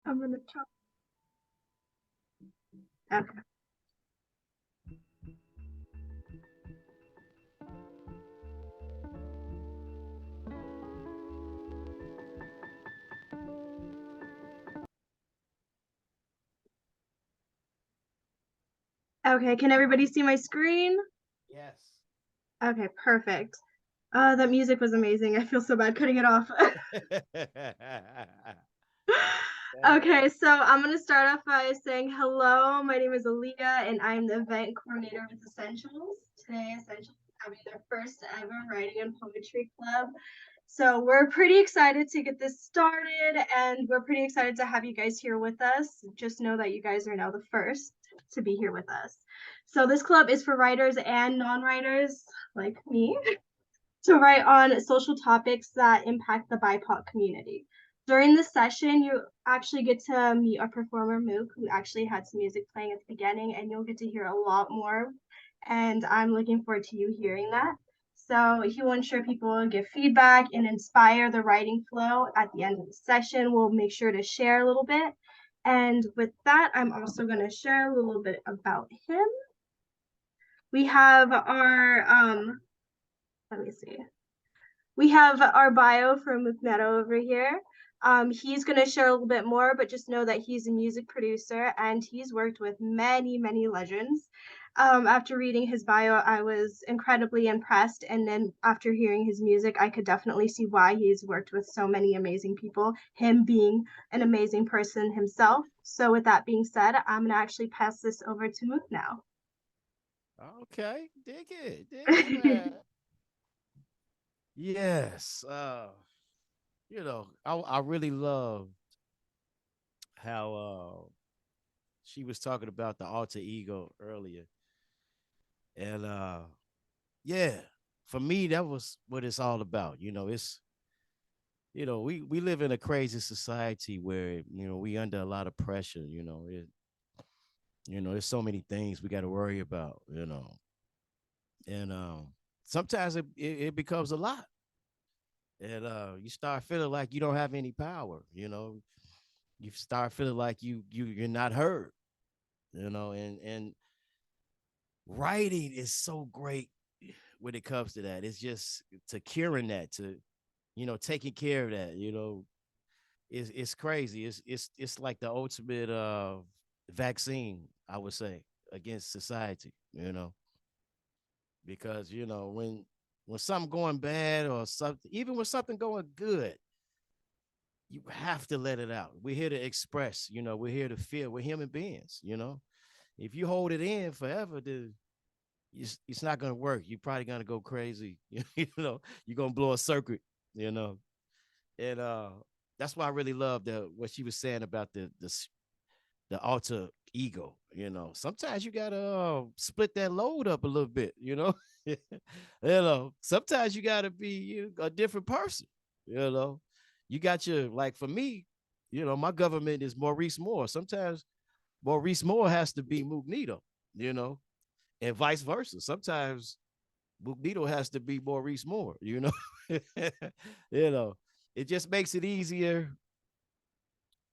I'm gonna try. Okay. Okay, can everybody see my screen? Yes. Okay, perfect. That music was amazing. I feel so bad cutting it off. Okay, so I'm gonna start off by saying hello. My name is Aaliyah, and I'm the event coordinator with Essentials. Today, Essentials is having their first ever writing and poetry club. So we're pretty excited to get this started, and we're pretty excited to have you guys here with us. Just know that you guys are now the first to be here with us. So this club is for writers and non-writers like me to write on social topics that impact the BIPOC community. During this session, you actually get to meet our performer, Mook, who actually had some music playing at the beginning, and you'll get to hear a lot more. And I'm looking forward to you hearing that. So he will ensure people will give feedback and inspire the writing flow at the end of the session. We'll make sure to share a little bit. And with that, I'm also going to share a little bit about him. We have let me see. We have our bio for Mookneto over here. He's going to share a little bit more, but just know that he's a music producer and he's worked with many, many legends. After reading his bio, I was incredibly impressed. And then after hearing his music, I could definitely see why he's worked with so many amazing people, him being an amazing person himself. So with that being said, I'm going to actually pass this over to Mook now. Okay, dig it, man. Yes. I really love how she was talking about the alter ego earlier. And yeah, for me, that was what it's all about. We live in a crazy society where, we under a lot of pressure, there's so many things we got to worry about, and sometimes it becomes a lot. And you start feeling like you don't have any power, you start feeling like you're not heard, and writing is so great when it comes to that. It's just to curing that, to taking care of that, it's crazy. It's like the ultimate vaccine, I would say, against society, because when something going bad or something, even when something going good, you have to let it out. We're here to express, we're here to feel. We're human beings, If you hold it in forever, it's not going to work. You're probably going to go crazy. You're going to blow a circuit, and that's why I really love what she was saying about the alter ego. Sometimes you gotta split that load up a little bit. Sometimes you gotta be a different person. You got your, like, for me, my government is Maurice Moore. Sometimes Maurice Moore has to be Mookneto, and vice versa. Sometimes Mookneto has to be Maurice Moore. You know, it just makes it easier.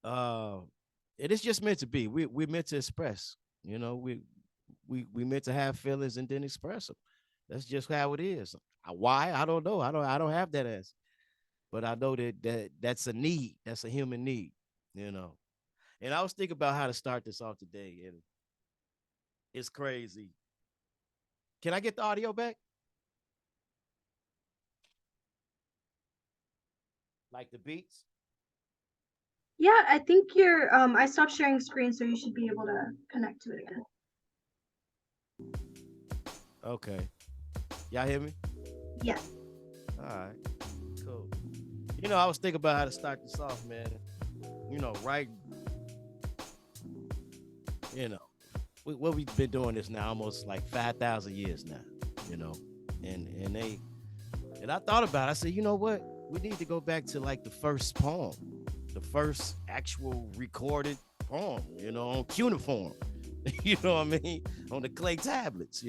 Uh, it is just meant to be. We're meant to express. We meant to have feelings and then express them. That's just how it is. Why? I don't know. I don't have that answer. But I know that's a need. That's a human need. You know. And I was thinking about how to start this off today, and it's crazy. Can I get the audio back? Like the beats? Yeah, I think you're I stopped sharing screen, so you should be able to connect to it again. Okay. Y'all hear me? Yeah. All right. Cool. I was thinking about how to start this off, man. Right. You know, what we've been doing this now almost like 5,000 years now. You know, and I thought about it. I said, you know what? We need to go back to like the first poem, the first actual recorded poem. On cuneiform. You know what I mean? On the clay tablets.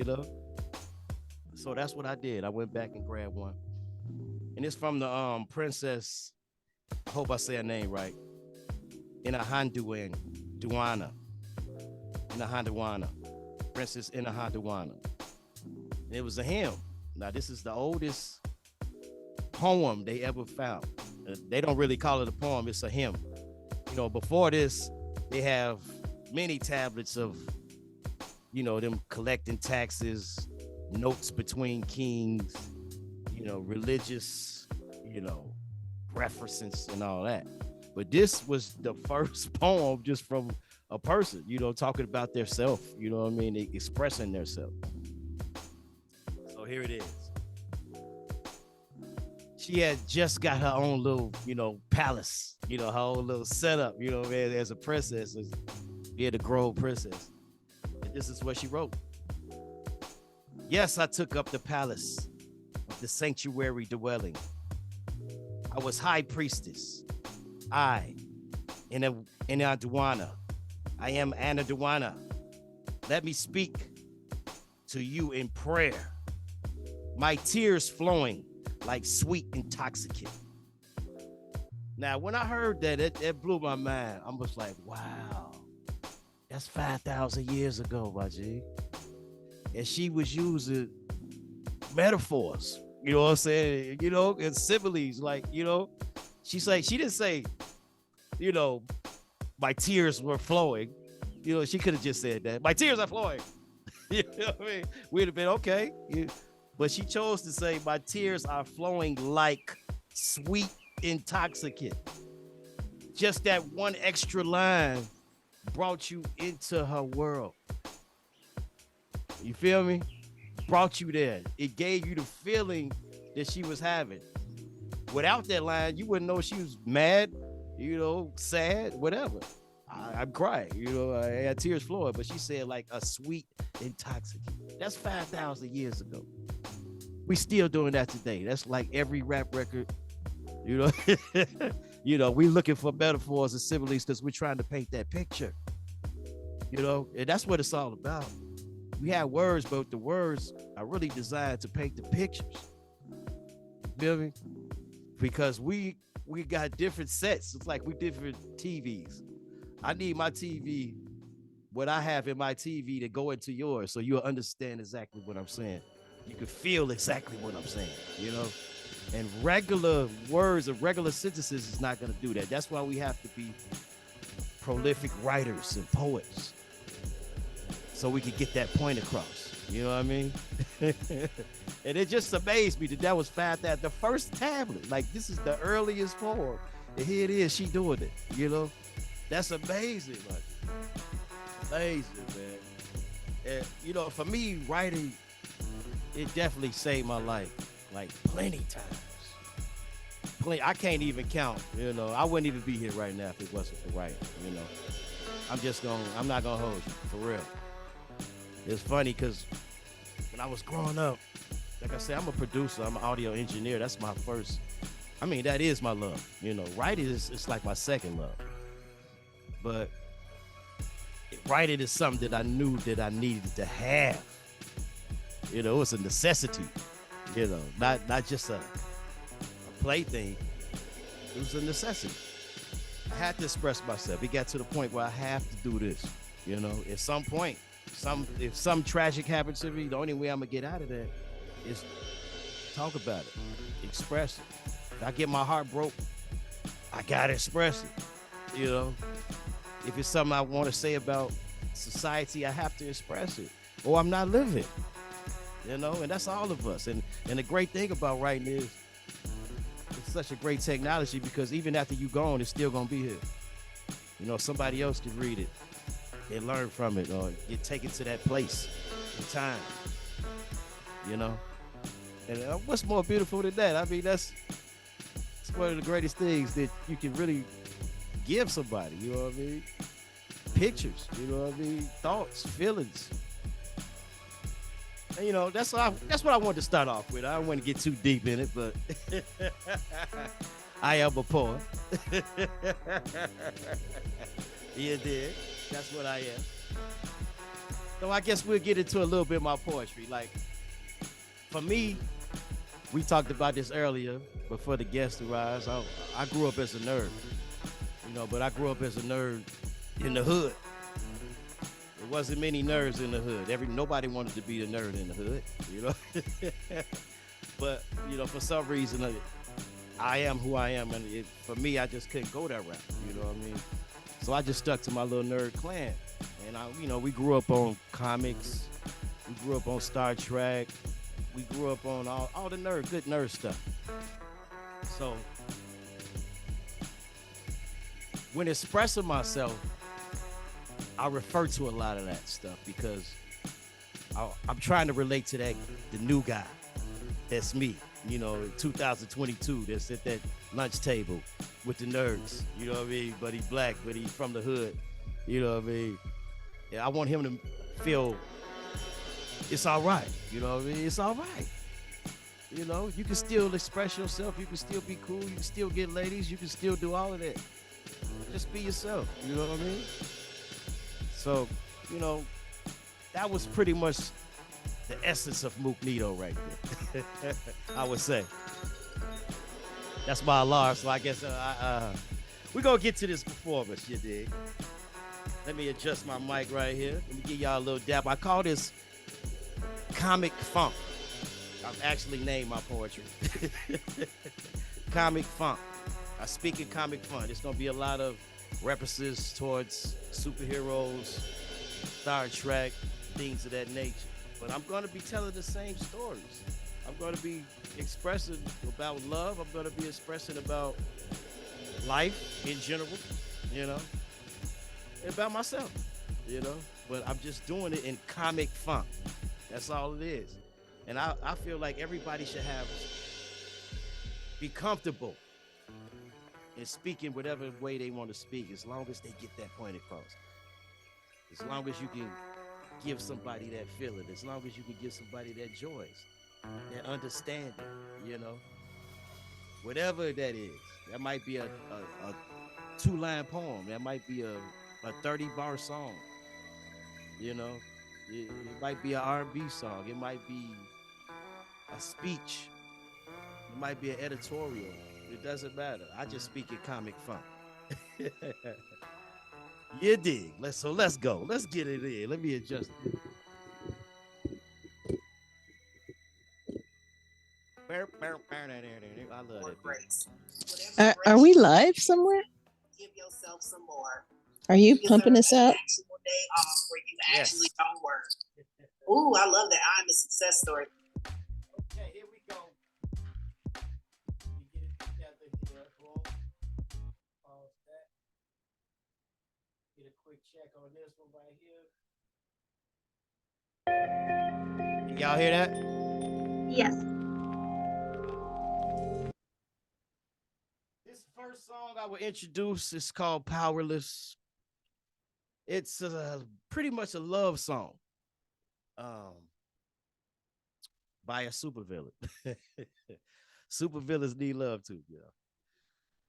So that's what I did. I went back and grabbed one, and it's from the princess. I hope I say her name right. Inahanduana. Inahanduana. Princess Inahanduana. It was a hymn. Now, this is the oldest poem they ever found. They don't really call it a poem, it's a hymn. You know, before this, they have many tablets of, you know, them collecting taxes, notes between kings, you know, religious, you know, references and all that. But this was the first poem just from a person, you know, talking about their self, you know what I mean? Expressing their self. So here it is. She had just got her own little, you know, palace, you know, her own little setup, you know, as a princess, as the Grove princess. And this is what she wrote. Yes, I took up the palace of the sanctuary dwelling. I was high priestess. I, Inaduana. I am Anaduana. Let me speak to you in prayer. My tears flowing like sweet intoxicant. Now, when I heard that, it blew my mind. I was like, wow, that's 5,000 years ago, my G. And she was using metaphors, you know what I'm saying? You know, and similes, like, you know, she didn't say, you know, my tears were flowing. You know, she could have just said that. My tears are flowing. You know what I mean? We'd have been okay. But she chose to say, my tears are flowing like sweet intoxicant. Just that one extra line brought you into her world. You feel me? Brought you there. It gave you the feeling that she was having. Without that line, you wouldn't know she was mad, you know, sad, whatever. I'm crying, you know, I had tears flowing, but she said like a sweet intoxicant. That's 5,000 years ago. We still doing that today. That's like every rap record, you know. You know, we looking for metaphors and similes because we're trying to paint that picture, you know, and that's what it's all about. We have words, but the words are really designed to paint the pictures. You feel me? Because we got different sets. It's like we different TVs. I need my TV, what I have in my TV, to go into yours so you'll understand exactly what I'm saying. You can feel exactly what I'm saying, you know? And regular words or regular sentences is not going to do that. That's why we have to be prolific writers and poets so we can get that point across. You know what I mean? And it just amazed me that was the first tablet. Like, this is the earliest form. And here it is, she doing it, you know? That's amazing, like, amazing, man. And, you know, for me, writing, it definitely saved my life, like, plenty times. I can't even count, you know. I wouldn't even be here right now if it wasn't for writing, you know. I'm not gonna hold you, for real. It's funny because when I was growing up, like I said, I'm a producer, I'm an audio engineer. That's my first, I mean, that is my love, you know. Writing it's like my second love. But writing is something that I knew that I needed to have. You know, it's a necessity, you know, not just a plaything. It was a necessity. I had to express myself. It got to the point where I have to do this, you know. At some point, if some tragic happens to me, the only way I'm gonna get out of that is talk about it, express it. If I get my heart broke, I gotta express it, you know. If it's something I want to say about society, I have to express it, or I'm not living, you know. And that's all of us. And the great thing about writing is it's such a great technology, because even after you gone, it's still gonna be here. You know, somebody else can read it and learn from it, or get taken to that place in time, you know. And what's more beautiful than that? I mean, it's one of the greatest things that you can really give somebody, you know what I mean? Pictures, you know what I mean? Thoughts, feelings. And, you know, that's what I wanted to start off with. I don't want to get too deep in it, but I am a poet. You did. That's what I am. So I guess we'll get into a little bit of my poetry. Like, for me, we talked about this earlier before the guest arrives. I grew up as a nerd. You but I grew up as a nerd in the hood. There wasn't many nerds in the hood. Nobody wanted to be the nerd in the hood, But, for some reason, I am who I am. And for me, I just couldn't go that route. You know what I mean? So I just stuck to my little nerd clan. And, we grew up on comics. We grew up on Star Trek. We grew up on all the good nerd stuff. So when expressing myself, I refer to a lot of that stuff because I'm trying to relate to the new guy. That's me, 2022, that's at that lunch table with the nerds, you know what I mean? But he's black, but he's from the hood, you know what I mean? Yeah, I want him to feel it's all right, you know what I mean? It's all right. You can still express yourself, you can still be cool, you can still get ladies, you can still do all of that. Just be yourself, you know what I mean? So, that was pretty much the essence of Mookneto right there. I would say. That's my alarm, so I guess we're going to get to this performance, you dig? Let me adjust my mic right here. Let me give y'all a little dap. I call this comic funk. I've actually named my poetry. Comic funk. I speak in comic funk. There's going to be a lot of references towards superheroes, Star Trek, things of that nature. But I'm going to be telling the same stories. I'm going to be expressing about love. I'm going to be expressing about life in general, and about myself, But I'm just doing it in comic funk. That's all it is. And I feel like everybody should be comfortable in speaking whatever way they want to speak, as long as they get that point across. As long as you can give somebody that feeling, as long as you can give somebody that joy, that understanding, whatever that is. That might be a 2-line poem. That might be a 30-bar song. It might be an R&B song. It might be a speech. It might be an editorial. It doesn't matter. I just speak in comic funk. You dig? Let's go. Let's get it in. Let me adjust it. I love that. Are we live somewhere? Give yourself some more. Are you pumping us up? Day off where you actually don't work. Ooh, I love that. I'm a success story. Okay, here we go. We get it together here. Boom. Pause that. Get a quick check on this one right here. Y'all hear that? Yes. This first song I will introduce is called Powerless. It's pretty much a love song by a supervillain. Supervillains need love too,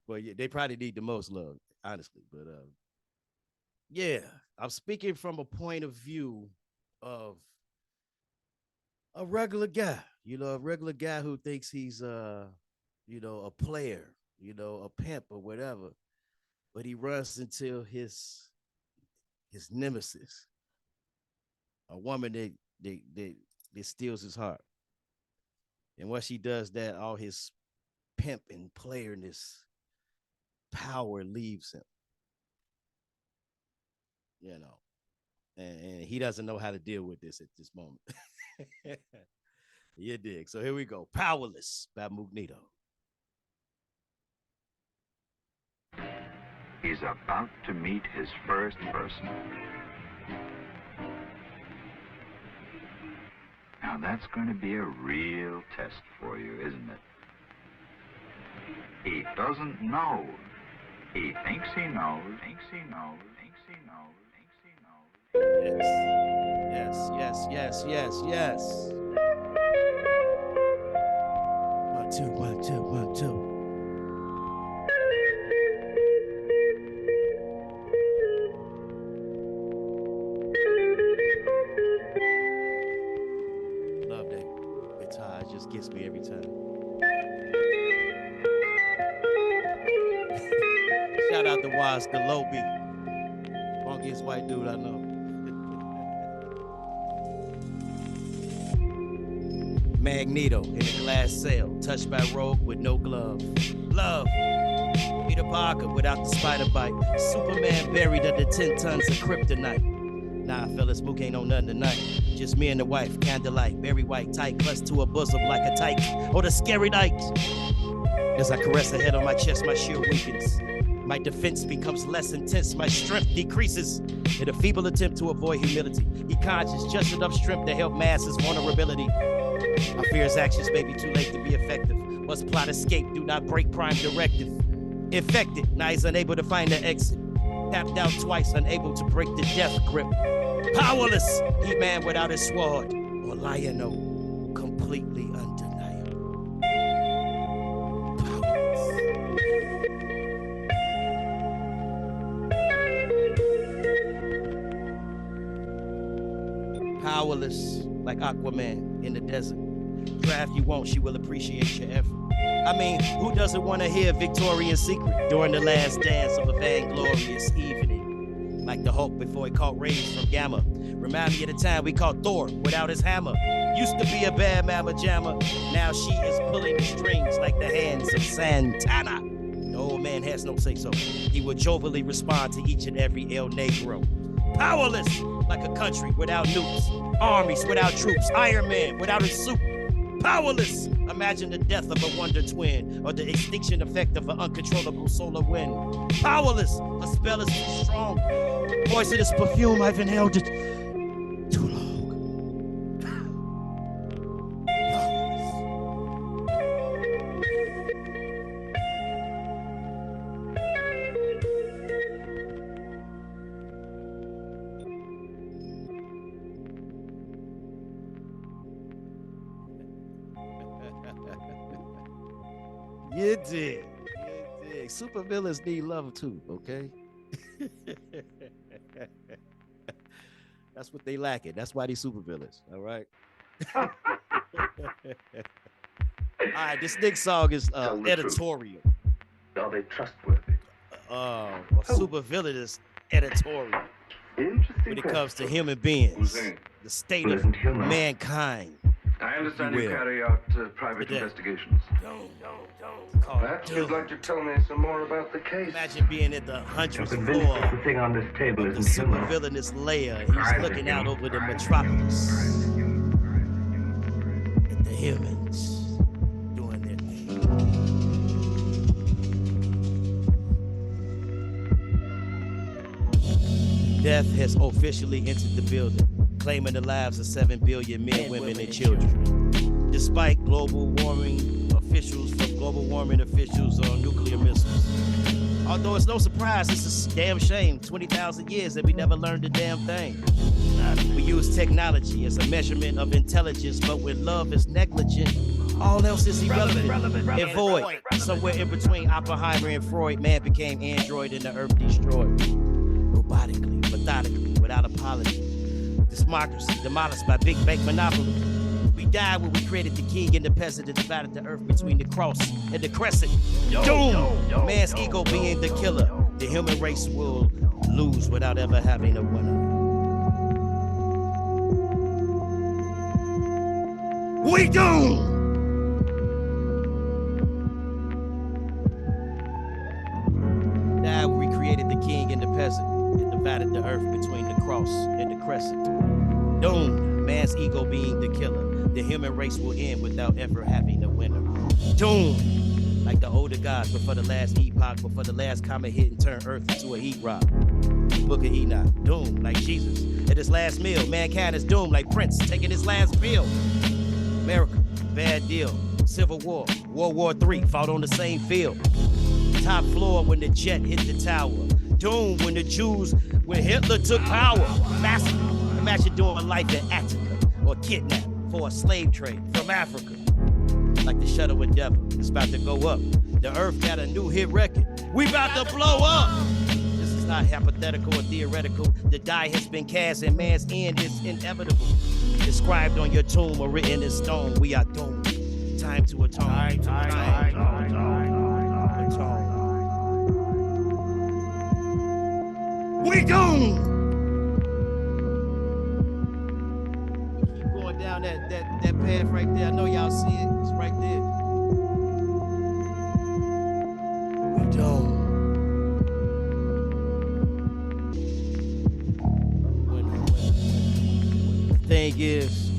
Well, yeah, they probably need the most love, honestly. But I'm speaking from a point of view of a regular guy, a regular guy who thinks he's a player, a pimp or whatever. But he runs into his nemesis, a woman that steals his heart. And once she does that, all his pimp and playerness power leaves him. And he doesn't know how to deal with this at this moment. You dig. So here we go. Powerless by Mookneto. He's about to meet his first person. Now that's going to be a real test for you, isn't it? He doesn't know. He thinks he knows, thinks he knows, thinks he knows, thinks he knows. Yes. 1, 2, 1, 2, 1, 2. Love that guitar. It just gets me every time. Shout out to Waz the low beat. Funkiest white dude I know. Mookneto in a glass cell, touched by rogue with no glove. Love. Peter Parker without the spider bite. Superman buried under 10 tons of kryptonite. Nah, fellas, Mook ain't on nothing tonight. Just me and the wife, candlelight, very white, tight, clutched to her bosom like a tyke, or the scary night. As I caress her head on my chest, my shield weakens. My defense becomes less intense, my strength decreases. In a feeble attempt to avoid humility, he conjures just enough strength to help mask his vulnerability. I fear his actions may be too late to be effective. Must plot escape, do not break prime directive. Infected, now he's unable to find the exit. Tapped out twice, unable to break the death grip. Powerless, he man without his sword. Or Lion-O, completely undeniable. Powerless, like Aquaman in the desert. Draft you won't, she will appreciate your effort. I mean, who doesn't want to hear Victoria's Secret during the last dance of a vainglorious evening? Like the Hulk before he caught rays from Gamma. Remind me of the time we caught Thor without his hammer. Used to be a bad mama jammer. Now she is pulling the strings like the hands of Santana. The old man has no say-so. He will jovially respond to each and every El Negro. Powerless, like a country without nukes. Armies without troops. Iron Man without his suit. Powerless, imagine the death of a wonder twin or the extinction effect of an uncontrollable solar wind. Powerless, a spell is too strong. Poisonous perfume, I've inhaled it too long. You did. You did. Super villains need love too, okay? That's what they lacking. That's why they super villains, all right? All right, this next song is editorial. Are they trustworthy? Super villain is editorial. When it comes to human beings, the state of mankind. I understand you carry out private investigations. Don't. Perhaps you'd like to tell me some more about the case. Imagine being at the 100th floor the thing on this table of the super villainous layer. He's looking out over the metropolis at the humans doing their thing. Death has officially entered the building, claiming the lives of 7 billion men, women, and children. Despite global warming officials on nuclear missiles. Although it's no surprise, it's a damn shame. 20,000 years that we never learned a damn thing. We use technology as a measurement of intelligence, but when love is negligent, all else is irrelevant and void. Somewhere in between Oppenheimer and Freud, man became android and the earth destroyed. Robotically, methodically, without apology. Democracy demolished by big bank monopoly. We died when we created the king and the peasant and divided the earth between the cross and the crescent. Doom! Man's ego being the killer. The human race will lose without ever having a winner. We doom! Died when we created the king and the peasant and divided the earth between the cross and the crescent. Doom! Man's ego being the killer. The human race will end without ever having a winner. Doom! Like the older gods before the last epoch, before the last comet hit and turned Earth into a heat rock. The Book of Enoch. Doom, like Jesus. At his last meal, mankind is doomed like Prince taking his last pill. America, bad deal. Civil War, World War III, fought on the same field. Top floor when the jet hit the tower. Doom when Hitler took power. Massacre. Imagine doing life in Attica or kidnapped for a slave trade from Africa. Like the shuttle Endeavor, it's about to go up. The earth got a new hit record. We about to blow up. This is not hypothetical or theoretical. The die has been cast and man's end is inevitable. Inscribed on your tomb or written in stone, we are doomed. Time to atone. We doomed. Keep going down that path right there. I know y'all see it. It's right there. We doomed. Thing is,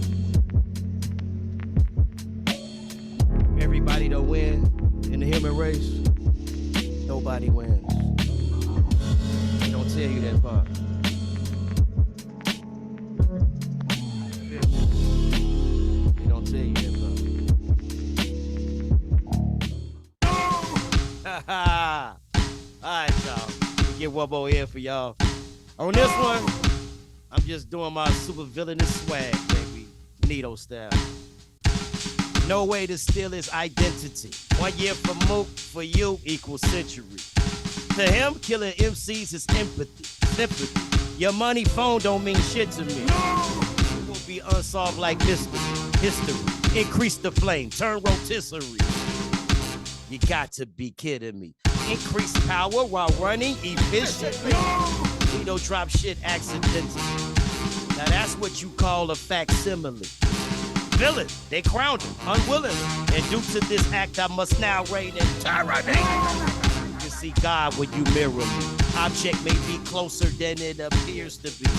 everybody don't win in the human race. Nobody wins. They don't tell you that part. They don't tell you that part. All right, y'all. Let me get one more here for y'all. On this one, I'm just doing my super villainous swag, baby. Neato style. No way to steal his identity. 1 year for Mook, for you equals century. To him, killing MCs is empathy. Sympathy. Your money phone don't mean shit to me. It will be unsolved like mystery. History. Increase the flame. Turn rotisserie. You got to be kidding me. Increase power while running efficiently. We don't drop shit accidentally. Now that's what you call a facsimile. Villain, they crowned him unwillingly. And due to this act, I must now reign in tyranny. You can see God when you mirror me. Object may be closer than it appears to be.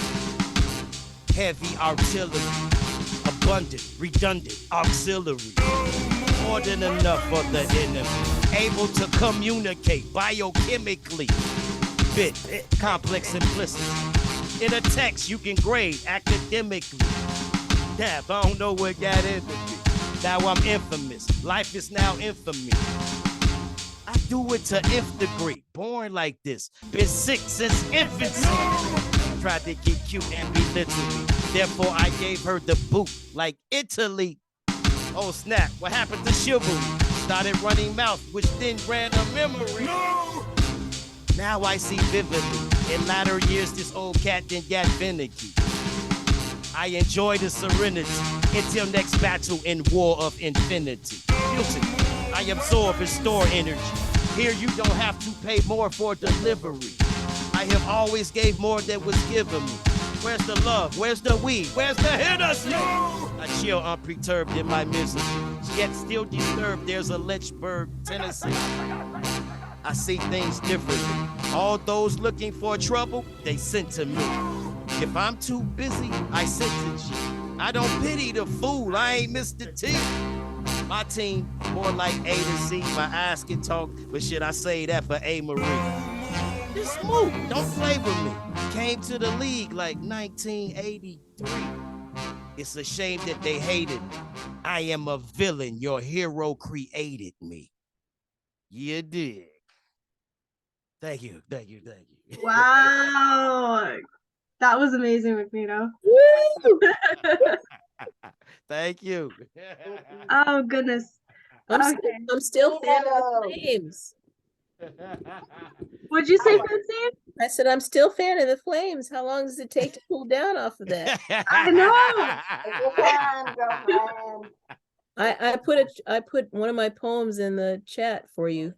Heavy artillery, abundant, redundant, auxiliary. More than enough for the enemy. Able to communicate biochemically. Bit, complex simplicity. In a text you can grade academically. Damn, I don't know what got into me. Now I'm infamous. Life is now infamy. I do it to nth degree. Born like this. Been sick since infancy. Tried to get cute and belittle me. Therefore I gave her the boot like Italy. Oh snap, what happened to chivalry? Started running mouth, which then ran a memory. No! Now I see vividly. In latter years, this old cat then got finicky. I enjoy the serenity until next battle in war of infinity. Guilty. I absorb and store energy. Here you don't have to pay more for delivery. I have always gave more than was given me. Where's the love? Where's the weed? Where's the Hennessy? I chill unperturbed in my misery. Yet still disturbed, there's a Lynchburg, Tennessee. I see things differently. All those looking for trouble, they sent to me. If I'm too busy, I sentence you. I don't pity the fool, I ain't Mr. T. My team, more like A to Z. My eyes can talk, but shit, I say that for A. Marie. It's smooth, don't play with me. Came to the league like 1983. It's a shame that they hated me. I am a villain, your hero created me. You dig. Thank you. Wow. That was amazing, Mookneto. Thank you. Oh, goodness. I'm still fan of the Flames. What'd you say, Francine? I said I'm still fan of the Flames. How long does it take to cool down off of that? I know. I put one of my poems in the chat for you.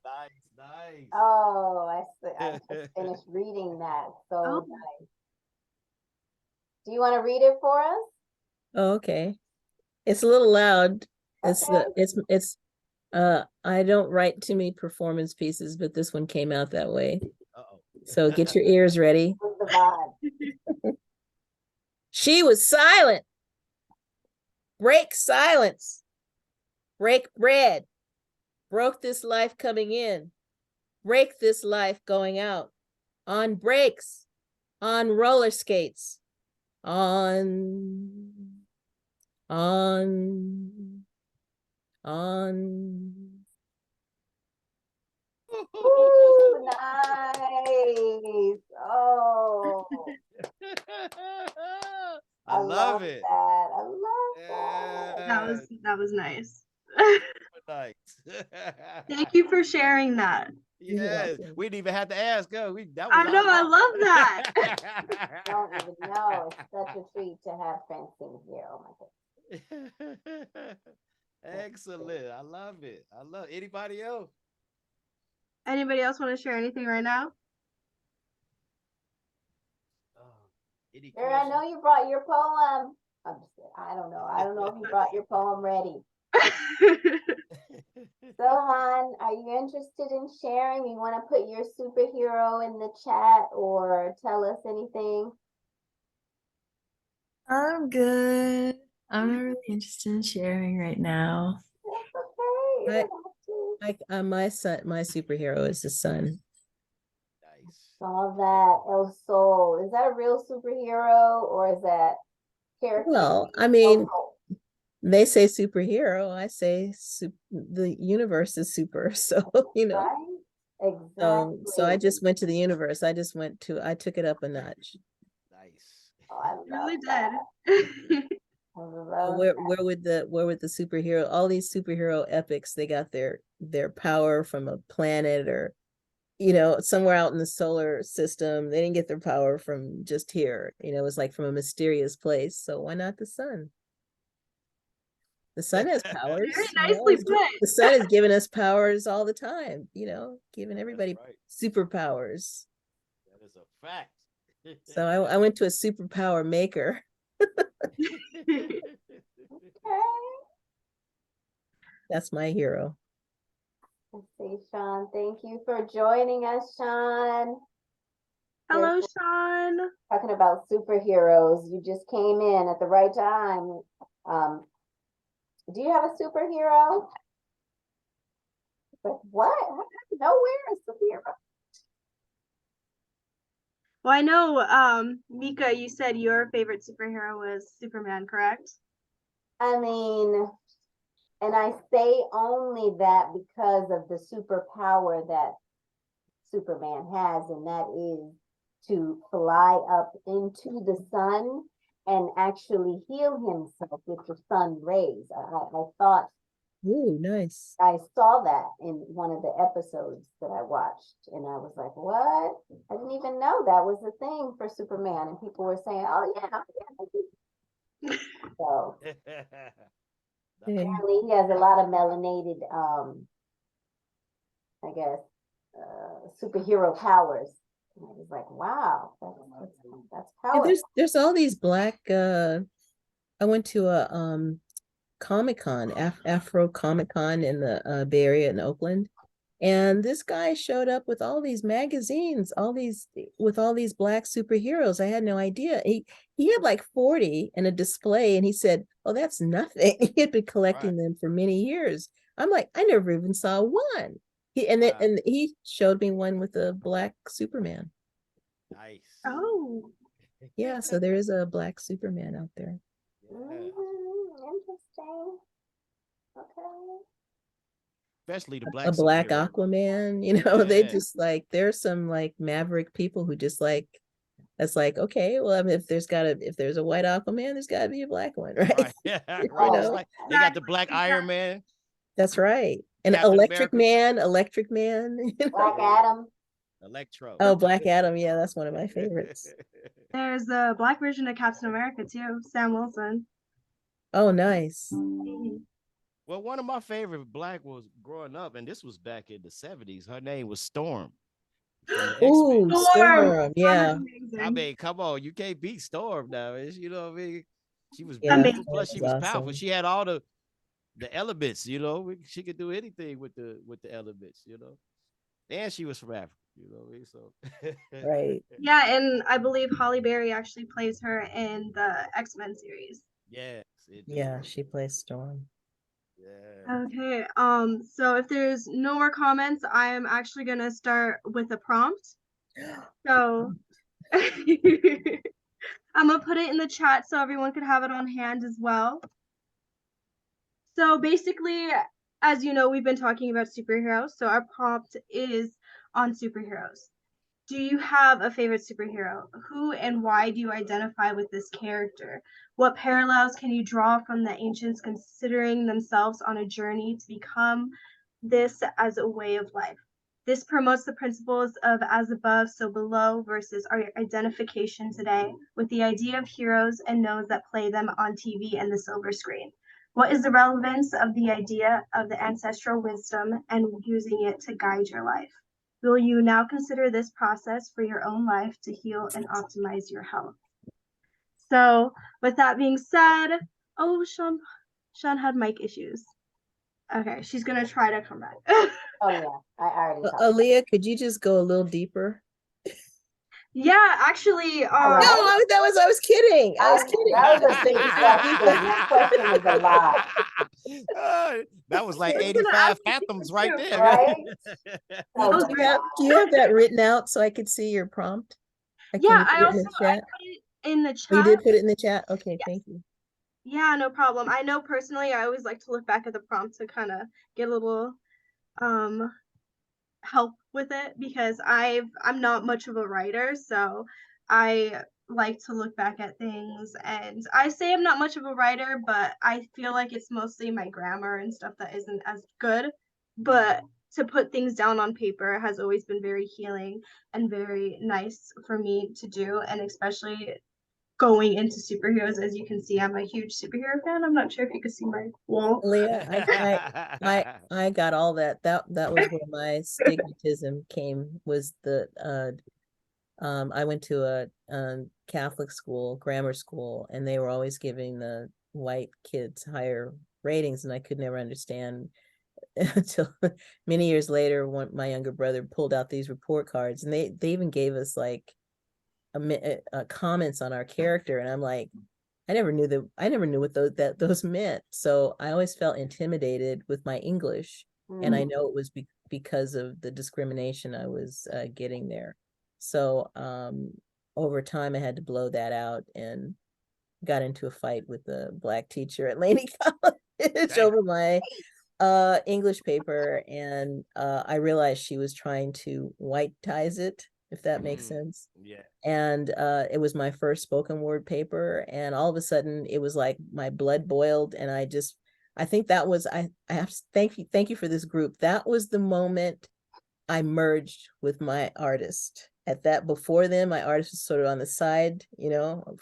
Nice. Oh, I just finished reading that. So nice. Do you want to read it for us? Oh, okay. It's a little loud. Okay. It's I don't write too many performance pieces, but this one came out that way. Uh-oh. So get your ears ready. What's the vibe? She was silent. Break silence. Break bread. Broke this life coming in. Break this life going out. On brakes. On roller skates. On. Ooh, nice. Oh, I love it. That. I love that. That was nice. Nice. Thank you for sharing that. Yes, we didn't even have to ask. That was I know, I love that. I don't even know. It's such a treat to have Francine here. Oh my goodness. Excellent. I love it. Anybody else? Anybody else want to share anything right now? Any Girl, I know questions? you brought your poem. I don't know. I don't know if you brought your poem ready. So, Han, are you interested in sharing? You want to put your superhero in the chat or tell us anything? I'm good. I'm not really interested in sharing right now. That's okay. You I, don't have to. my superhero is the sun. Nice. Saw that. El Sol. Is that a real superhero or is that character? Well, I mean, El Sol. they say superhero. I say the universe is super. So, Right? so I Exactly. just went to the universe. I took it up a notch. Nice. Oh, I Really love that. did. I So love where would the superhero, all these superhero epics, they got their power from a planet or somewhere out in the solar system. They didn't get their power from just here. It was like from a mysterious place. So why not the sun? The sun has Very powers. nicely put. The sun is giving us powers all the time, giving everybody right. superpowers. That is a fact. So I went to a superpower maker. Okay. That's my hero. Let's see, Sean. Thank you for joining us, Sean. Hello, Sean. Talking about superheroes. You just came in at the right time. Do you have a superhero? But what? Nowhere a superhero. Well, I know, Mika, you said your favorite superhero was Superman, correct? I mean, and I say only that because of the superpower that Superman has, and that is to fly up into the sun and actually heal himself with the sun rays. I thought Ooh, nice. I saw that in one of the episodes that I watched, and I was like, "What? I didn't even know that was a thing for Superman." And people were saying, "Oh yeah." So apparently, he has a lot of melanated, I guess, superhero powers. And I was like, "Wow, that's Yeah, powerful." there's all these black. I went to a Comic-Con, Afro Comic-Con in the Bay Area in Oakland. And this guy showed up with all these magazines, with all these black superheroes. I had no idea. He had like 40 in a display, and he said, "Oh, that's nothing." He had been collecting them for many years. I'm like, I never even saw one. And he showed me one with a black Superman. Nice. Oh. Yeah, so there is a black Superman out there. Interesting. Okay. Especially the black A black superhero. Aquaman, they just like, there's some like maverick people who just like, that's like, okay, well, I mean, if there's a white Aquaman, there's gotta be a black one, right? Right. Yeah. Right. Oh, It's like they got the black Iron Man. That's right. And Captain Electric America. Man. Black Adam. Electro. Oh, Black Adam. Yeah, that's one of my favorites. There's a black version of Captain America too, Sam Wilson. Oh, nice. Well, one of my favorite black was growing up, and this was back in the 70s. Her name was Storm from the Ooh, X-Men. Storm. Yeah. I mean, come on, you can't beat Storm now. You know what I mean? She was Yeah, beautiful, Storm plus she is was awesome. powerful. She had all the elements, she could do anything with the elements, And she was from Africa, what I mean? So Right. Yeah, and I believe Holly Berry actually plays her in the X-Men series. Yes, yeah, she plays Storm. Yeah. Okay, so if there's no more comments, I am actually gonna start with a prompt. So I'm gonna put it in the chat so everyone could have it on hand as well. So basically, as you know, we've been talking about superheroes, so our prompt is on superheroes. Do you have a favorite superhero? Who and why do you identify with this character? What parallels can you draw from the ancients considering themselves on a journey to become this as a way of life? This promotes the principles of as above, so below versus our identification today with the idea of heroes and knows that play them on TV and the silver screen. What is the relevance of the idea of the ancestral wisdom and using it to guide your life? Will you now consider this process for your own life to heal and optimize your health? So with that being said, oh, Sean had mic issues. Okay, she's gonna try to come back. Oh yeah, I already talked. Aaliyah, could you just go a little deeper? Yeah, actually, No, I was kidding. I was kidding. That was a big question. That question was a lot. That was like I was gonna 85 ask you fathoms right too, there. right? Oh, So Do you have that written out so I could see your prompt? yeah, Can you put it in the I chat? put it in the Oh, you chat. did put it in the chat? Okay, Yes. thank you. Yeah, no problem. I know personally, I always like to look back at the prompt to kind of get a little help with it because I'm not much of a writer, so I like to look back at things, and I say I'm not much of a writer, but I feel like it's mostly my grammar and stuff that isn't as good. But to put things down on paper has always been very healing and very nice for me to do, and especially going into superheroes. As you can see, I'm a huge superhero fan. I'm not sure if you could see my wall. Leah, I got all that. That was where my stigmatism came, was the I went to a Catholic school, grammar school, and they were always giving the white kids higher ratings, and I could never understand until many years later when my younger brother pulled out these report cards, and they even gave us like comments on our character, and I'm like, I never knew what those meant. So I always felt intimidated with my English, and I know it was because of the discrimination I was getting there. So over time, I had to blow that out and got into a fight with the Black teacher at Laney College over my English paper, and I realized she was trying to whiteize it, if that makes sense. Yeah. And it was my first spoken word paper, and all of a sudden it was like my blood boiled, and I think that was I have to thank you for this group. That was the moment I merged with my artist. At that, before then, my artist was sort of on the side,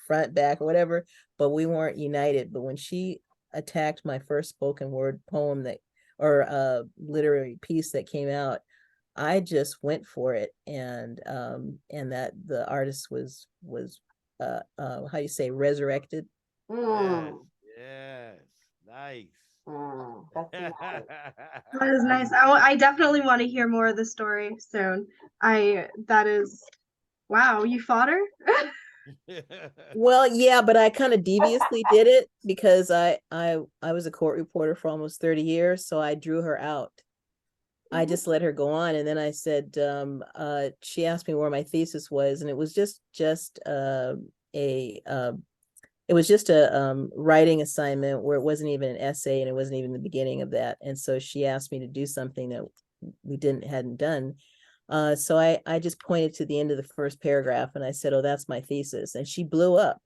front, back, or whatever, but we weren't united. But when she attacked my first spoken word poem or literary piece that came out, I just went for it, and that the artist was how you say, resurrected. Yes, nice. That's nice. That is nice. I definitely want to hear more of the story soon. That is, wow, you fought her? Well, yeah, but I kind of deviously did it because I was a court reporter for almost 30 years, so I drew her out. I just let her go on, and then I said, she asked me where my thesis was, and it was just a writing assignment where it wasn't even an essay, and it wasn't even the beginning of that. And so she asked me to do something that we hadn't done. So I just pointed to the end of the first paragraph, and I said, "Oh, that's my thesis," and she blew up.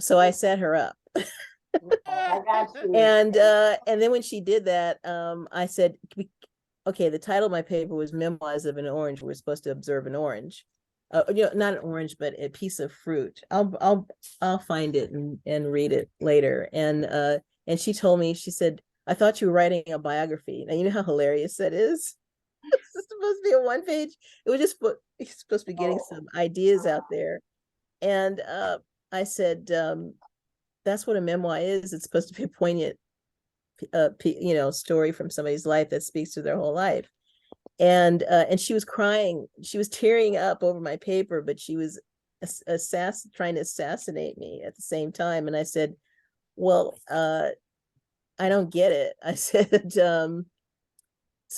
So I set her up. I got you. And then when she did that, I said, okay, the title of my paper was Memoirs of an Orange. We're supposed to observe an orange. Not an orange, but a piece of fruit. I'll find it and read it later. And she told me, she said, "I thought you were writing a biography." Now, you know how hilarious that is? It's supposed to be a one page. It was just supposed to be getting some ideas out there. And I said, that's what a memoir is. It's supposed to be a poignant story from somebody's life that speaks to their whole life. And she was crying, she was tearing up over my paper, but she was trying to assassinate me at the same time. And I said, well, I don't get it. I said, so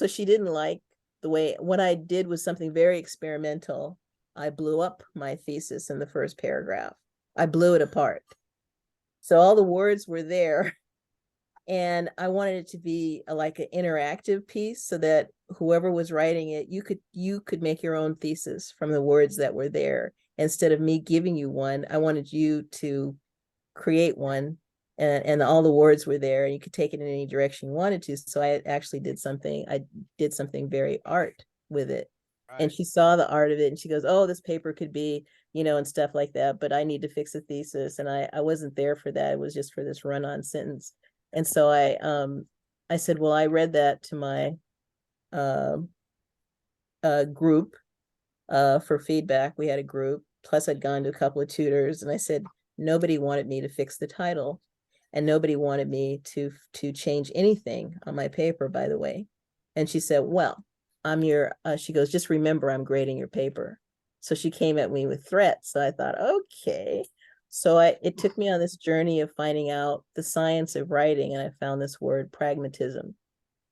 she didn't like the way what I did was something very experimental. I blew up my thesis in the first paragraph. I blew it apart. So all the words were there, and I wanted it to be like an interactive piece so that whoever was writing it, you could make your own thesis from the words that were there. Instead of me giving you one, I wanted you to create one, and all the words were there, and you could take it in any direction you wanted to. So I actually did something very art with it. Right. And she saw the art of it, and she goes, "Oh, this paper could be, and stuff like that, but I need to fix a thesis." And I wasn't there for that. It was just for this run-on sentence. And so I said, well, I read that to my group for feedback. We had a group, plus I'd gone to a couple of tutors, and I said, nobody wanted me to fix the title, and nobody wanted me to change anything on my paper, by the way. And she said, well, I'm your, she goes, just remember, I'm grading your paper. So she came at me with threats. So I thought, okay. So it took me on this journey of finding out the science of writing, and I found this word pragmatism.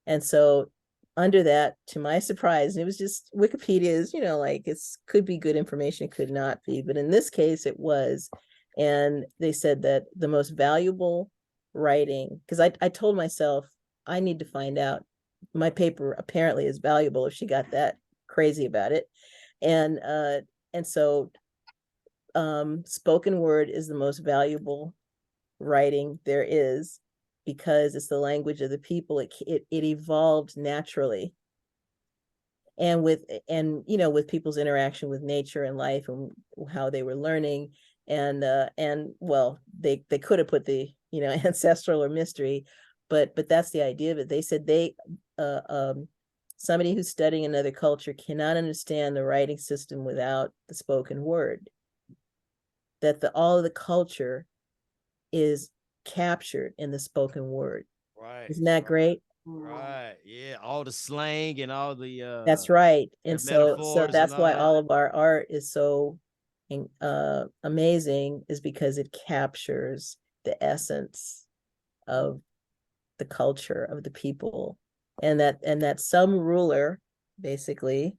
And so under that, to my surprise, it was just Wikipedia is, like it's could be good information, it could not be, but in this case it was. And they said that the most valuable writing, because I told myself I need to find out, my paper apparently is valuable if she got that crazy about it. And so spoken word is the most valuable writing there is, because it's the language of the people. It evolved naturally, and with people's interaction with nature and life and how they were learning. And well, they could have put the ancestral or mystery, but that's the idea of it. They said somebody who's studying another culture cannot understand the writing system without the spoken word. That all of the culture is captured in the spoken word. Right. Isn't that great? Right. Yeah. All the slang and all the that's right. And so that's why that. all of our art is so amazing, is because it captures the essence of the culture of the people, and that some ruler basically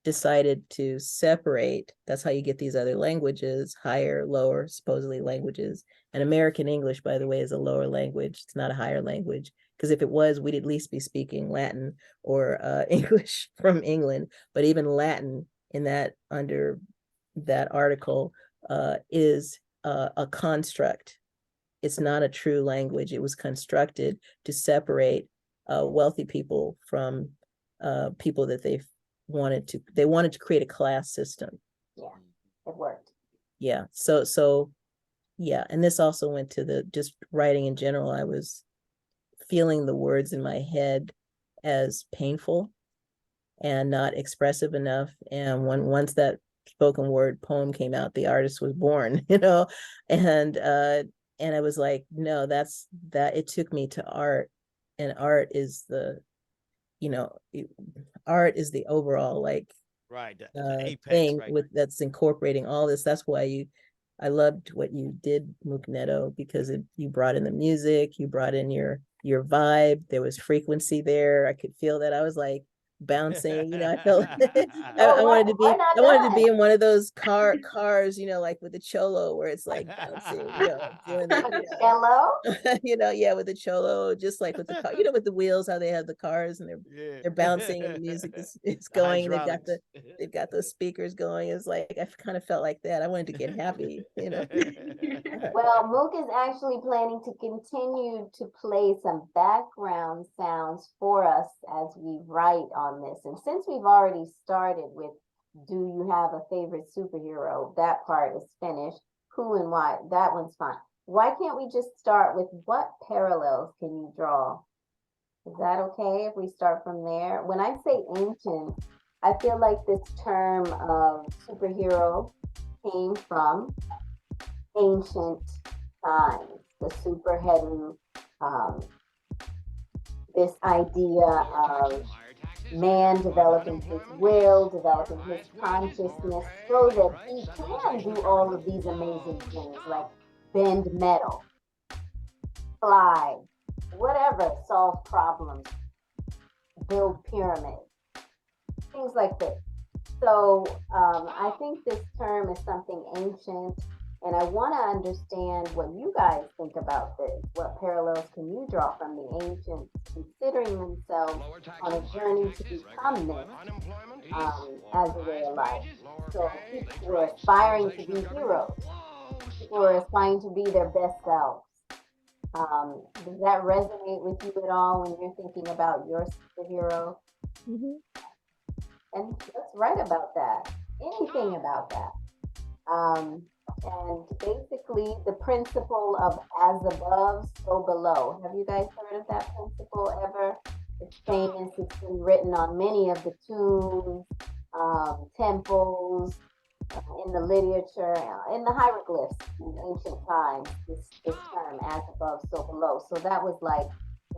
decided to separate. That's how you get these other languages, higher, lower, supposedly languages. And American English, by the way, is a lower language. It's not a higher language, because if it was, we'd at least be speaking Latin or English from England. But even Latin in that, under that article, is a construct. It's not a true language. It was constructed to separate wealthy people from people that they wanted to create a class system. Yeah, it worked. Yeah. So yeah. And this also went to the just writing in general. I was feeling the words in my head as painful and not expressive enough. And once that spoken word poem came out, the artist was born, and I was like, no, that's that. It took me to art, and art is the, art is the overall, like, right, the apex, thing, right, with that's incorporating all this. That's why I loved what you did, Mookneto, because you brought in the music, you brought in your vibe. There was frequency there. I could feel that. I was like bouncing, I felt I wanted to be in one of those cars, like with the cholo, where it's like bouncing, doing the Cello? yeah, with the cholo, just like with the car, with the wheels, how they have the cars and they're bouncing and the music is going, and they've got those speakers going. It's like I kind of felt like that. I wanted to get happy, Well, Mook is actually planning to continue to play some background sounds for us as we write on this. And since we've already started with do you have a favorite superhero, that part is finished. Who and why, that one's fine. Why can't we just start with what parallels can you draw? Is that okay if we start from there? When I say ancient, I feel like this term of superhero came from ancient times. The superhero, this idea of man developing his will, developing his consciousness, so that he can do all of these amazing things like bend metal, fly, whatever, solve problems, build pyramids, things like this. So I think this term is something ancient, and I want to understand what you guys think about this. What parallels can you draw from the ancients considering themselves on a journey to become this as a way of life? So people were aspiring to be heroes. People were aspiring to be their best selves. Does that resonate with you at all when you're thinking about your superhero? Mm-hmm. And let's write about that. Anything about that. And basically the principle of as above, so below. Have you guys heard of that principle ever? It's famous. It's been written on many of the tombs, temples, in the literature, in the hieroglyphs in ancient times, this term as above, so below. So that was like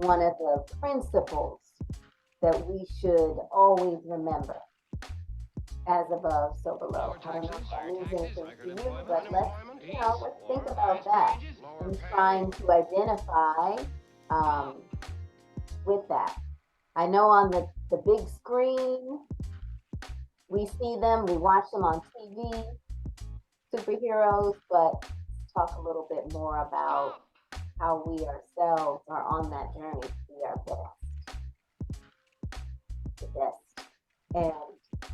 one of the principles that we should always remember. As above, so below. I don't know if that means anything to you, but let's think about that and trying to identify with that. I know on the big screen, we see them, we watch them on TV, superheroes, but talk a little bit more about how we ourselves are on that journey to be our best, and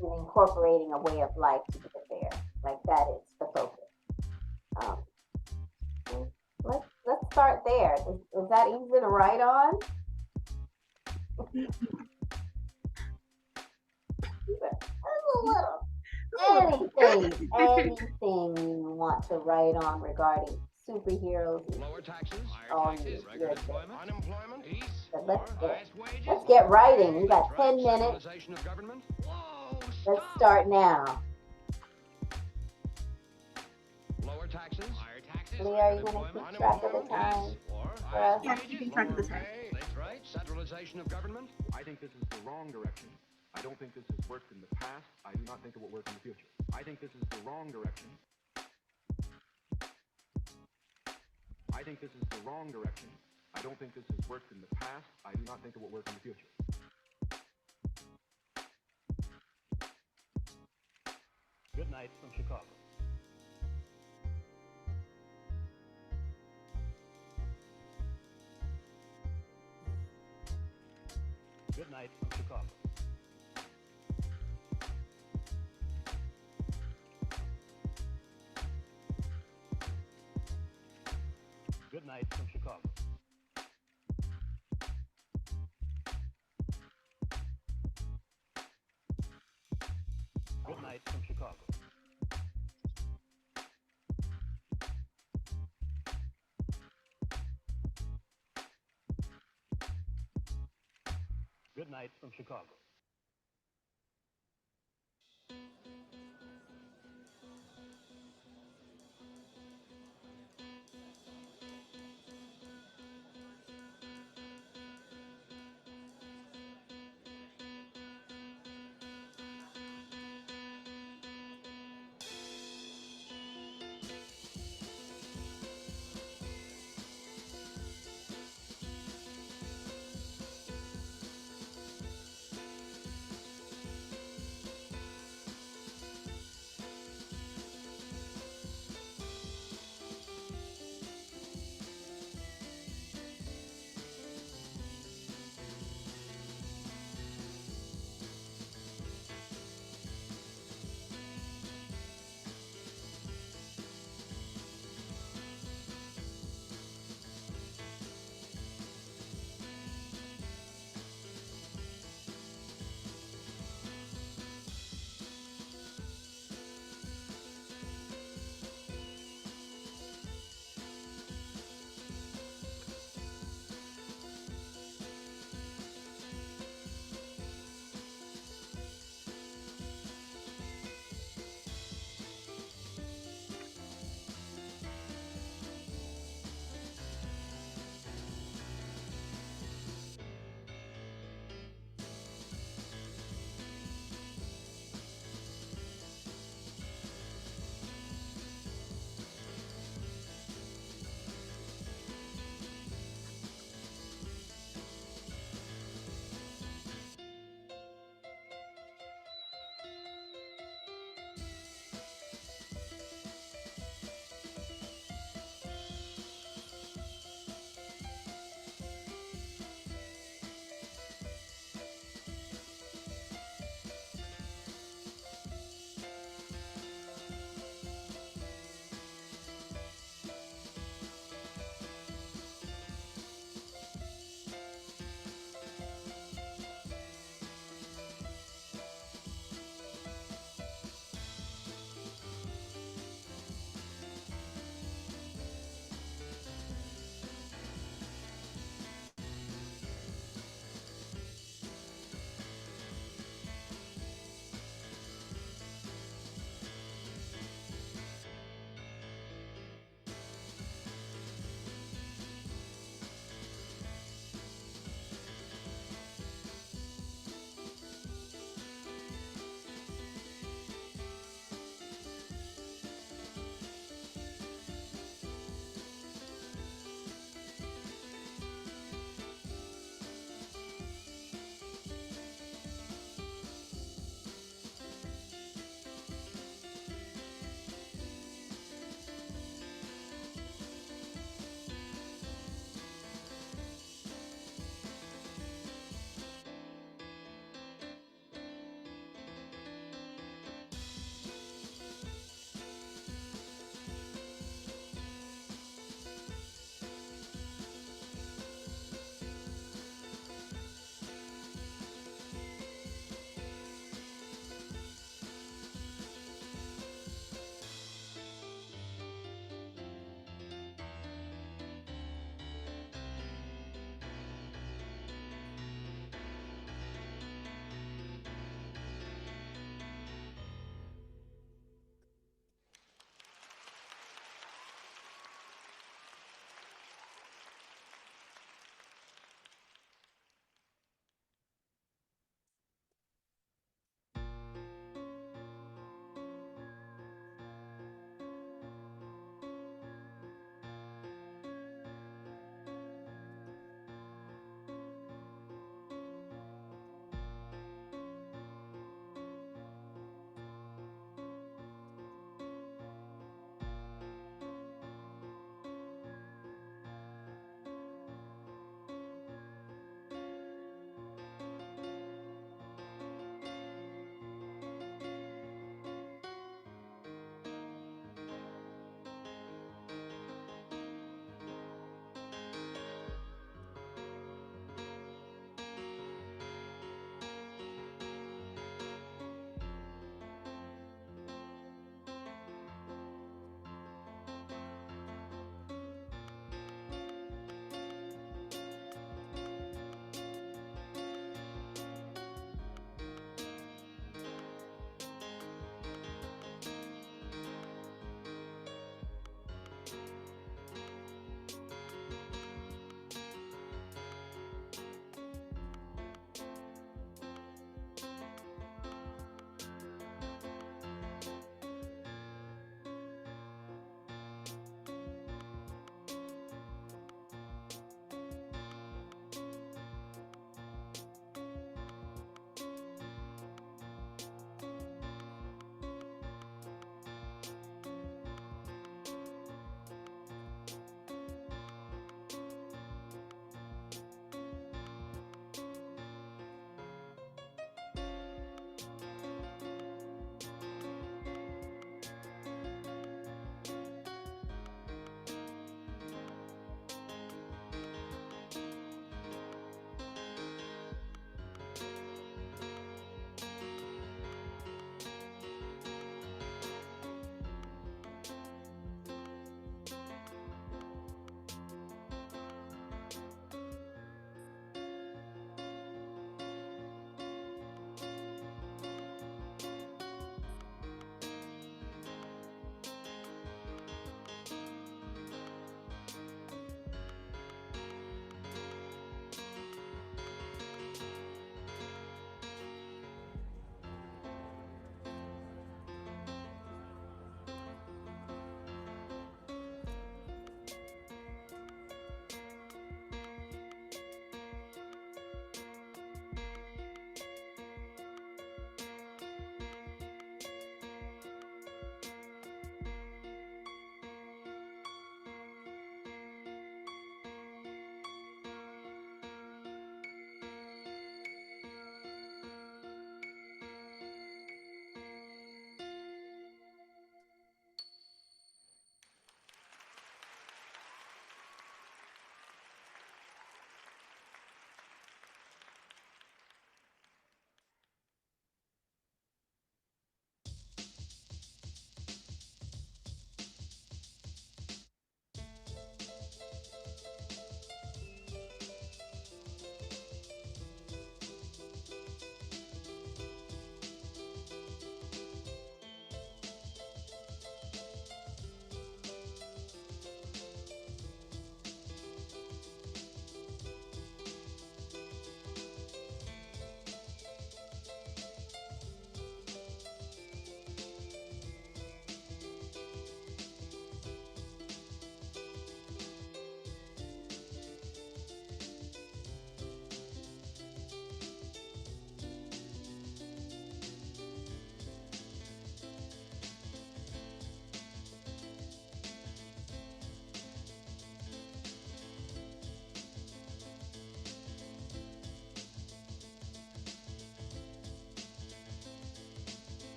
incorporating a way of life to get there. Like that is the focus. Let's start there. Is that easy to write on? Anything you want to write on regarding superheroes. Lower taxes, higher taxes, record employment, unemployment, peace, let's get writing. We got 10 minutes. Let's start now. Lower taxes, higher taxes. Leah, are you going to keep track of the time? Yeah, keeping track of the time. That's right. Centralization of government. I think this is the wrong direction. I don't think this has worked in the past. I do not think it will work in the future. I think this is the wrong direction. I think this is the wrong direction. I don't think this has worked in the past. I do not think it will work in the future. Good night from Chicago. Good night from Chicago. Good night from Chicago. Good night from Chicago. Good night from Chicago.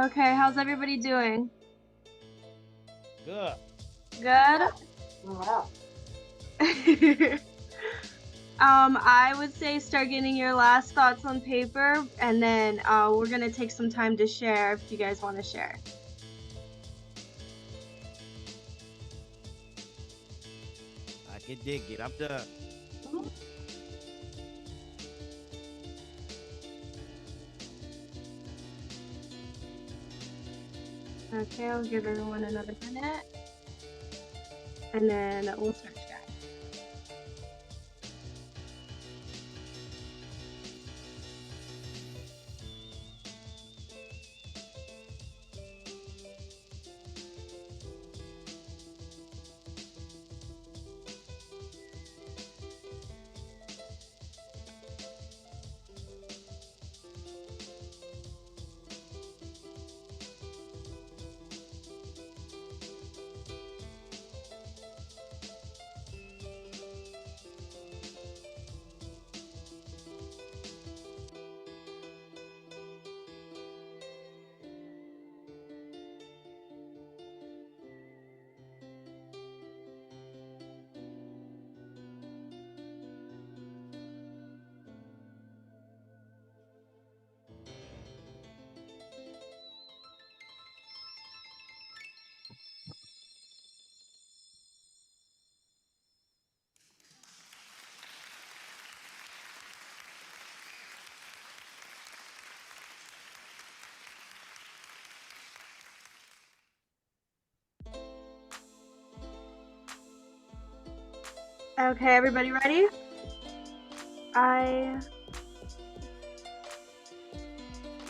Okay, how's everybody doing? Good. Good? Wow. I would say start getting your last thoughts on paper, and then we're gonna take some time to share if you guys want to share. I can dig it. I'm done. Okay, I'll give everyone another minute, and then we'll start sharing. Okay, everybody ready?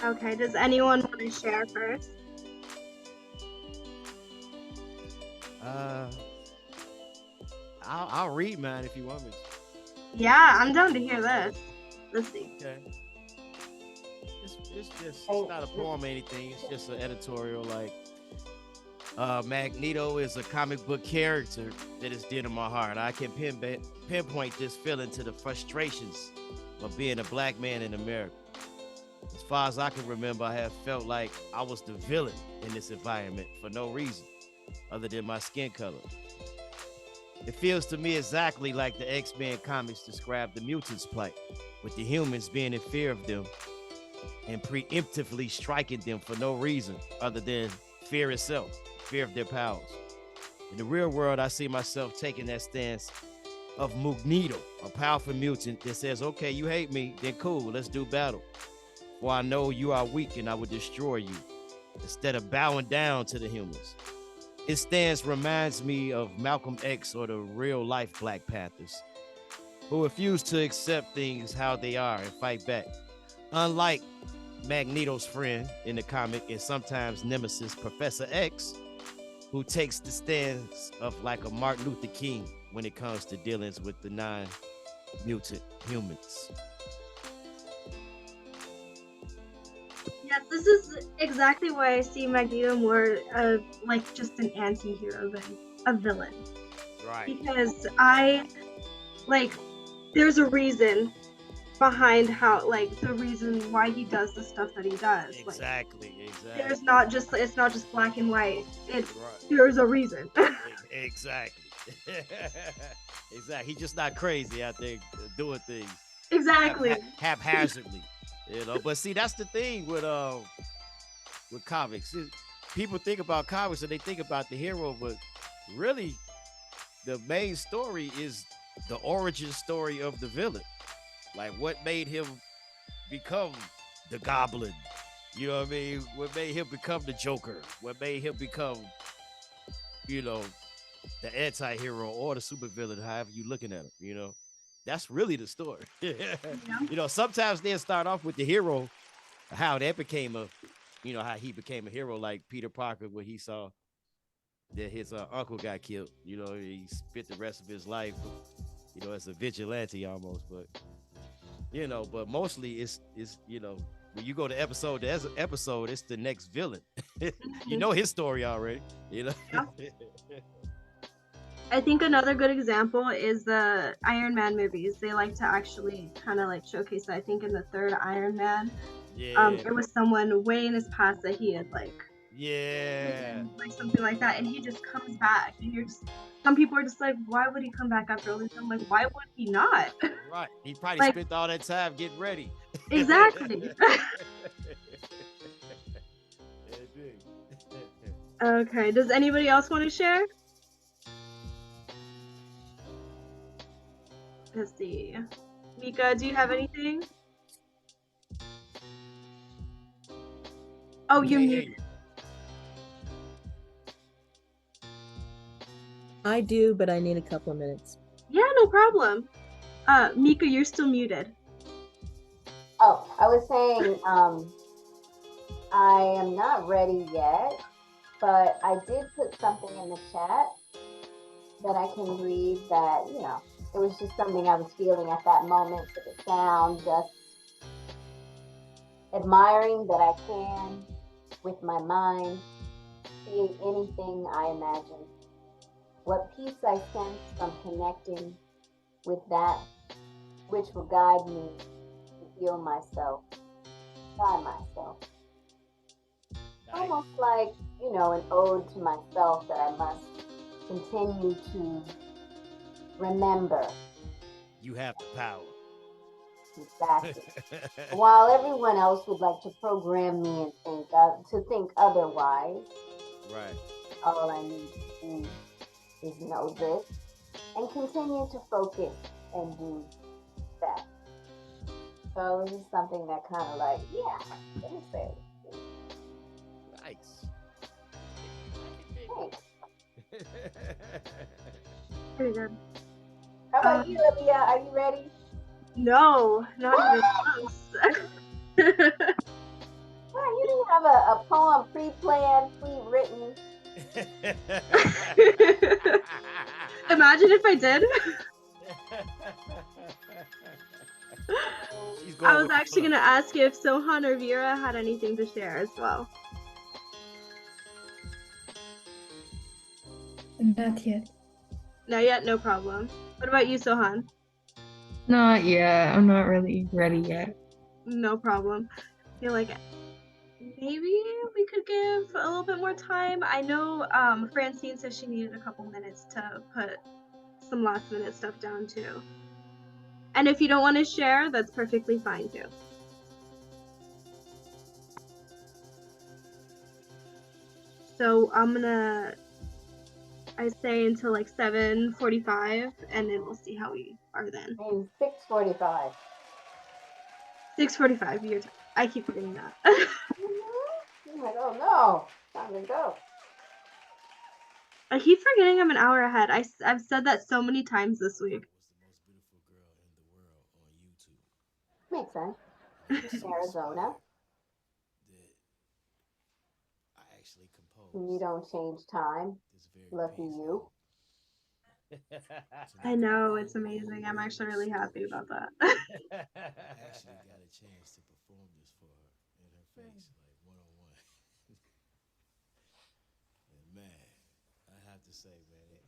Okay, does anyone want to share first? I'll read mine if you want me to. Yeah, I'm down to hear this. Let's see. Okay. It's not a poem or anything. It's just an editorial. Like, Magneto is a comic book character that is dear to my heart. I can pinpoint this feeling to the frustrations of being a black man in America. As far as I can remember, I have felt like I was the villain in this environment for no reason other than my skin color. It feels to me exactly like the X-Men comics describe the mutants' plight, with the humans being in fear of them and preemptively striking them for no reason other than fear itself, fear of their powers. In the real world, I see myself taking that stance of Mookneto, a powerful mutant that says, okay, you hate me, then cool, let's do battle. For I know you are weak and I will destroy you, instead of bowing down to the humans. His stance reminds me of Malcolm X or the real life Black Panthers, who refuse to accept things how they are and fight back. Unlike Magneto's friend in the comic and sometimes nemesis Professor X, who takes the stance of like a Martin Luther King when it comes to dealings with the non-mutant humans. Yes, this is exactly why I see Magneto more like just an anti-hero than a villain. Right. Because there's a reason behind how, like, the reason why he does the stuff that he does. Exactly. There's it's not just black and white. Right. There's a reason. Exactly. Exactly. He's just not crazy out there doing things. Exactly. Haphazardly. But see, that's the thing with comics. People think about comics and they think about the hero, but really the main story is the origin story of the villain. Like what made him become the Goblin? You know what I mean? What made him become the Joker? What made him become, the anti-hero or the supervillain, however you looking at him, That's really the story. Yeah. Sometimes they'll start off with the hero, how that became how he became a hero, like Peter Parker, when he saw that his uncle got killed. He spent the rest of his life, as a vigilante almost. But mostly it's when you go to episode to episode, it's the next villain. You know his story already. Yeah. I think another good example is the Iron Man movies. They like to actually kind of like showcase that. I think in the third Iron Man, Yeah. It was someone way in his past that he had like something like that, and he just comes back, and you're just, some people are just like, why would he come back after all this? I'm like, why would he not? Right. He probably Like, spent all that time getting ready. exactly. Okay, does anybody else want to share? Let's see. Mika, do you have anything? Oh, you're muted. I do, but I need a couple of minutes. Yeah, no problem. Mika, you're still muted. Oh, I was saying, I am not ready yet, but I did put something in the chat that I can read that, you know, it was just something I was feeling at that moment to the sound, just admiring that I can, with my mind, create anything I imagine. What peace I sense from connecting with that which will guide me to heal myself, by myself. Nice. Almost like, you know, an ode to myself that I must continue to remember. You have the power. Exactly. While everyone else would like to program me and think otherwise, Right. all I need to do is know this and continue to focus and do that. So this is something that kind of like, yeah, let me say it. Nice. Thanks. Pretty good. How about you, Olivia? Are you ready? No, not even close. Well, you didn't have a poem pre-planned, pre-written. Imagine if I did. I was actually going to ask you if Sohan or Vera had anything to share as well. Not yet. Not yet, no problem. What about you, Sohan? Not yet. I'm not really ready yet. No problem. I feel like maybe we could give a little bit more time. I know Francine said she needed a couple minutes to put some last minute stuff down too. And if you don't want to share, that's perfectly fine too. So I say until like 7:45, and then we'll see how we are then. 6:45. 6:45, your time. I keep forgetting that. I'm like, oh no, time to go. I keep forgetting I'm an hour ahead. I've said that so many times this week. Makes sense. Arizona. You don't change time. Lucky you. I know, it's amazing. I'm actually really happy about that. I actually got a chance to perform this for her in her face, like one-on-one. And man, I have to say, man,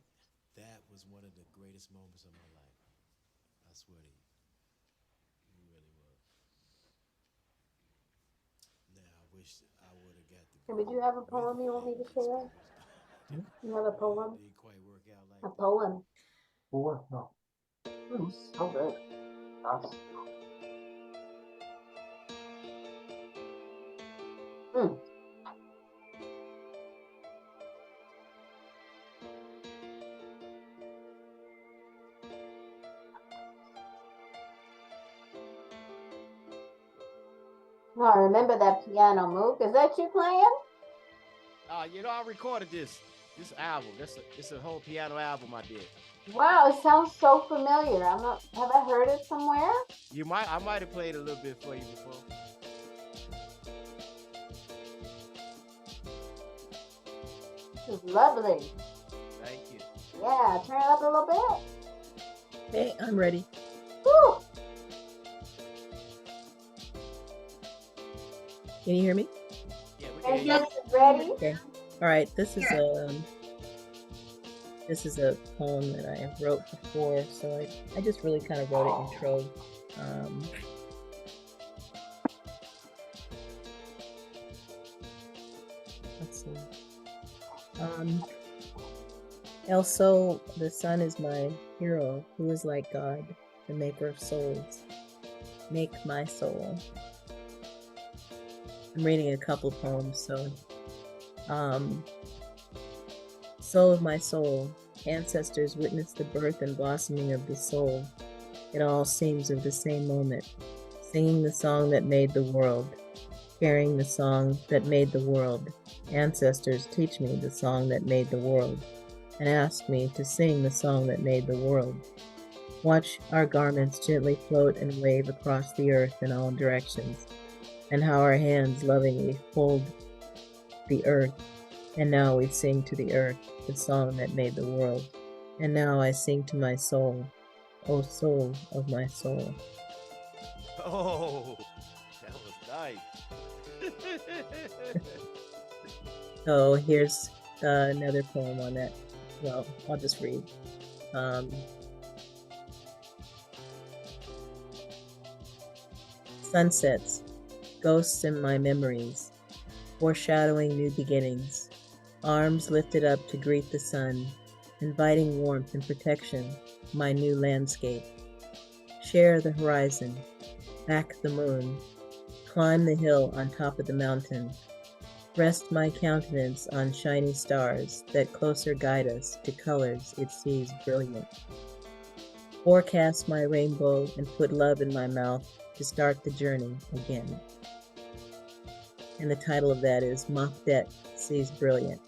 that was one of the greatest moments of my life. I swear to you. It really was. Now, I wish I would have got the... Did you have a poem you want me to share? You have a poem? Didn't quite work out like a poem. No. So good. Awesome. Oh, remember that piano, Mook? Is that you playing? you know, I recorded this album. It's a whole piano album I did. Wow, it sounds so familiar. I'm not. Have I heard it somewhere? I might have played a little bit for you before. This is lovely. Thank you. Yeah, turn it up a little bit. Hey, I'm ready. Woo! Can you hear me? Yeah, we can. Yes, ready? Okay. All right. This is a poem that I wrote before, so I just really kind of wrote it in trove. Also, the sun is my hero, who is like God, the maker of souls. Make my soul. I'm reading a couple poems, so soul of my soul, ancestors witnessed the birth and blossoming of the soul. It all seems of the same moment, singing the song that made the world, carrying the song that made the world. Ancestors teach me the song that made the world, and ask me to sing the song that made the world. Watch our garments gently float and wave across the earth in all directions, and how our hands lovingly hold the earth. And now we sing to the earth the song that made the world. And now I sing to my soul, O soul of my soul. Oh, that was nice. So here's another poem on that. Well, I'll just read. Sunsets, ghosts in my memories, foreshadowing new beginnings, arms lifted up to greet the sun, inviting warmth and protection, my new landscape. Share the horizon, back the moon, climb the hill on top of the mountain, rest my countenance on shiny stars that closer guide us to colors it sees brilliant. Forecast my rainbow and put love in my mouth to start the journey again. And the title of that is Mookneto Sees Brilliant.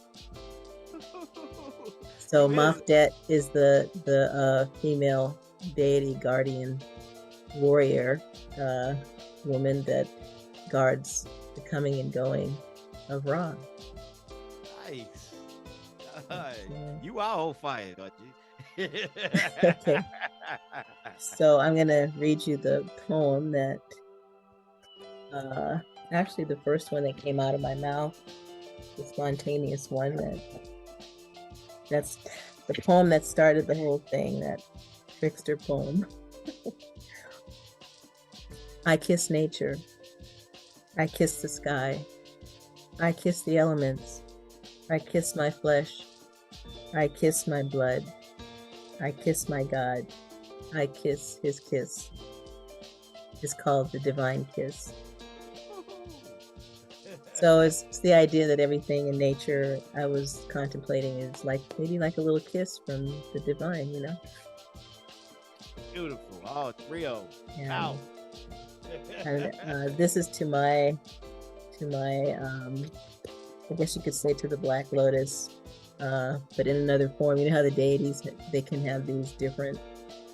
So Mookneto is the female deity guardian warrior woman that guards the coming and going of Ra. Nice. You are on fire, aren't you? Okay. So I'm gonna read you the poem that actually the first one that came out of my mouth, the spontaneous one that's the poem that started the whole thing, that trickster poem. I kiss nature. I kiss the sky. I kiss the elements. I kiss my flesh. I kiss my blood. I kiss my God. I kiss his kiss. It's called the divine kiss. So it's the idea that everything in nature I was contemplating is like maybe like a little kiss from the divine, you know? Beautiful. Oh, Trio. Yeah. Wow. And this is to my I guess you could say to the Black Lotus, but in another form. You know how the deities, they can have these different,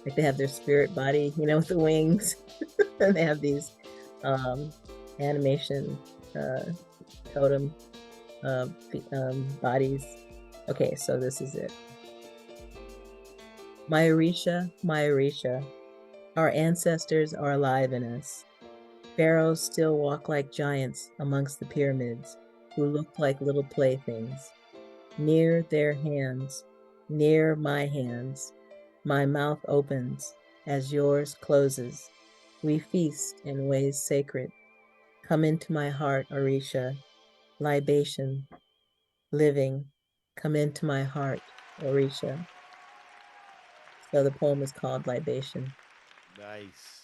like they have their spirit body, you know, with the wings, and they have these animation totem bodies. Okay, so this is it. My Orisha, our ancestors are alive in us. Pharaohs still walk like giants amongst the pyramids, who look like little playthings. Near their hands, near my hands, my mouth opens as yours closes. We feast in ways sacred. Come into my heart, Orisha, libation, living. Come into my heart, Orisha. So the poem is called Libation. Nice.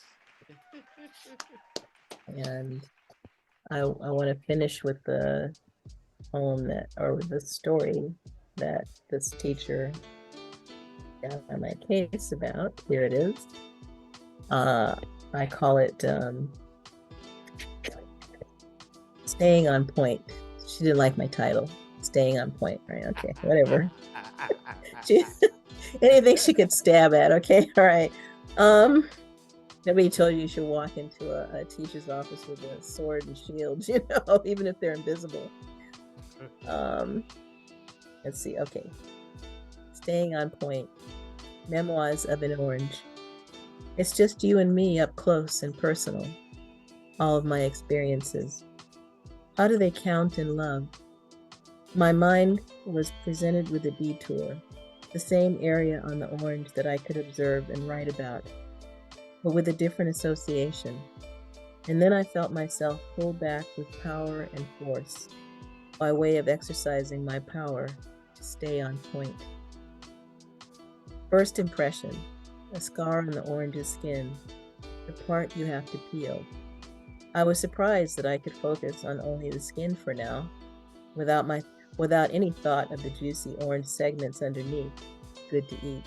And I want to finish with the poem that, or with the story that this teacher got on my case about. Here it is. I call it Staying on Point. She didn't like my title. Staying on Point, right? Okay, whatever. Anything she could stab at, okay? All right. Nobody told you should walk into a teacher's office with a sword and shield, you know, even if they're invisible. Let's see, okay. Staying on Point. Memoirs of an Orange. It's just you and me up close and personal. All of my experiences. How do they count in love? My mind was presented with a detour, the same area on the orange that I could observe and write about, but with a different association. And then I felt myself pulled back with power and force, by way of exercising my power to stay on point. First impression, a scar on the orange's skin, the part you have to peel. I was surprised that I could focus on only the skin for now, without any thought of the juicy orange segments underneath, good to eat.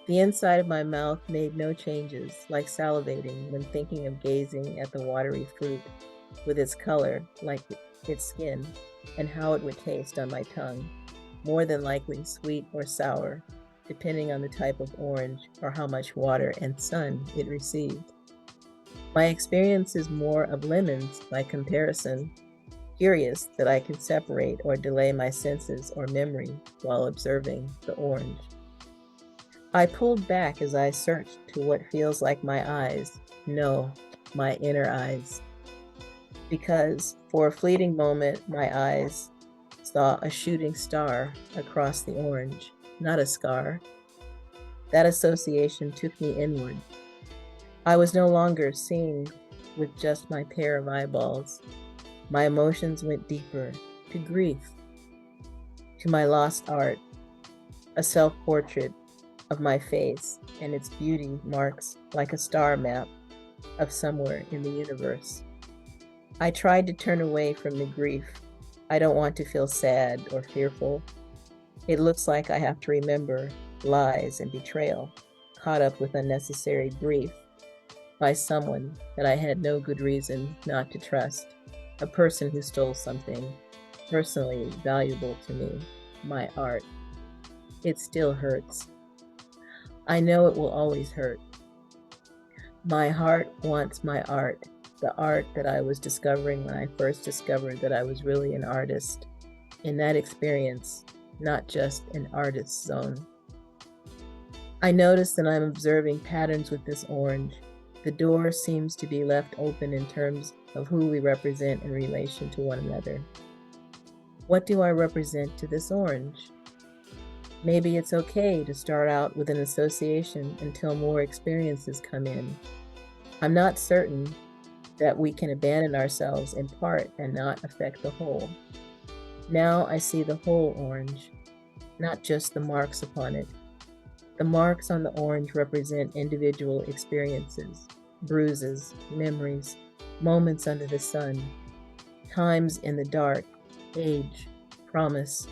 The inside of my mouth made no changes, like salivating when thinking of gazing at the watery fruit, with its color, like its skin, and how it would taste on my tongue, more than likely sweet or sour, depending on the type of orange or how much water and sun it received. My experience is more of lemons by comparison, curious that I can separate or delay my senses or memory while observing the orange. I pulled back as I searched to what feels like my eyes, no, my inner eyes. Because for a fleeting moment, my eyes saw a shooting star across the orange, not a scar. That association took me inward. I was no longer seeing with just my pair of eyeballs. My emotions went deeper, to grief, to my lost art, a self-portrait of my face and its beauty marks like a star map of somewhere in the universe. I tried to turn away from the grief. I don't want to feel sad or fearful. It looks like I have to remember lies and betrayal, caught up with unnecessary grief by someone that I had no good reason not to trust, a person who stole something personally valuable to me, my art. It still hurts. I know it will always hurt. My heart wants my art, the art that I was discovering when I first discovered that I was really an artist. In that experience, not just an artist's zone. I notice that I'm observing patterns with this orange. The door seems to be left open in terms of who we represent in relation to one another. What do I represent to this orange? Maybe it's okay to start out with an association until more experiences come in. I'm not certain that we can abandon ourselves in part and not affect the whole. Now I see the whole orange, not just the marks upon it. The marks on the orange represent individual experiences, bruises, memories, moments under the sun, times in the dark, age, promise,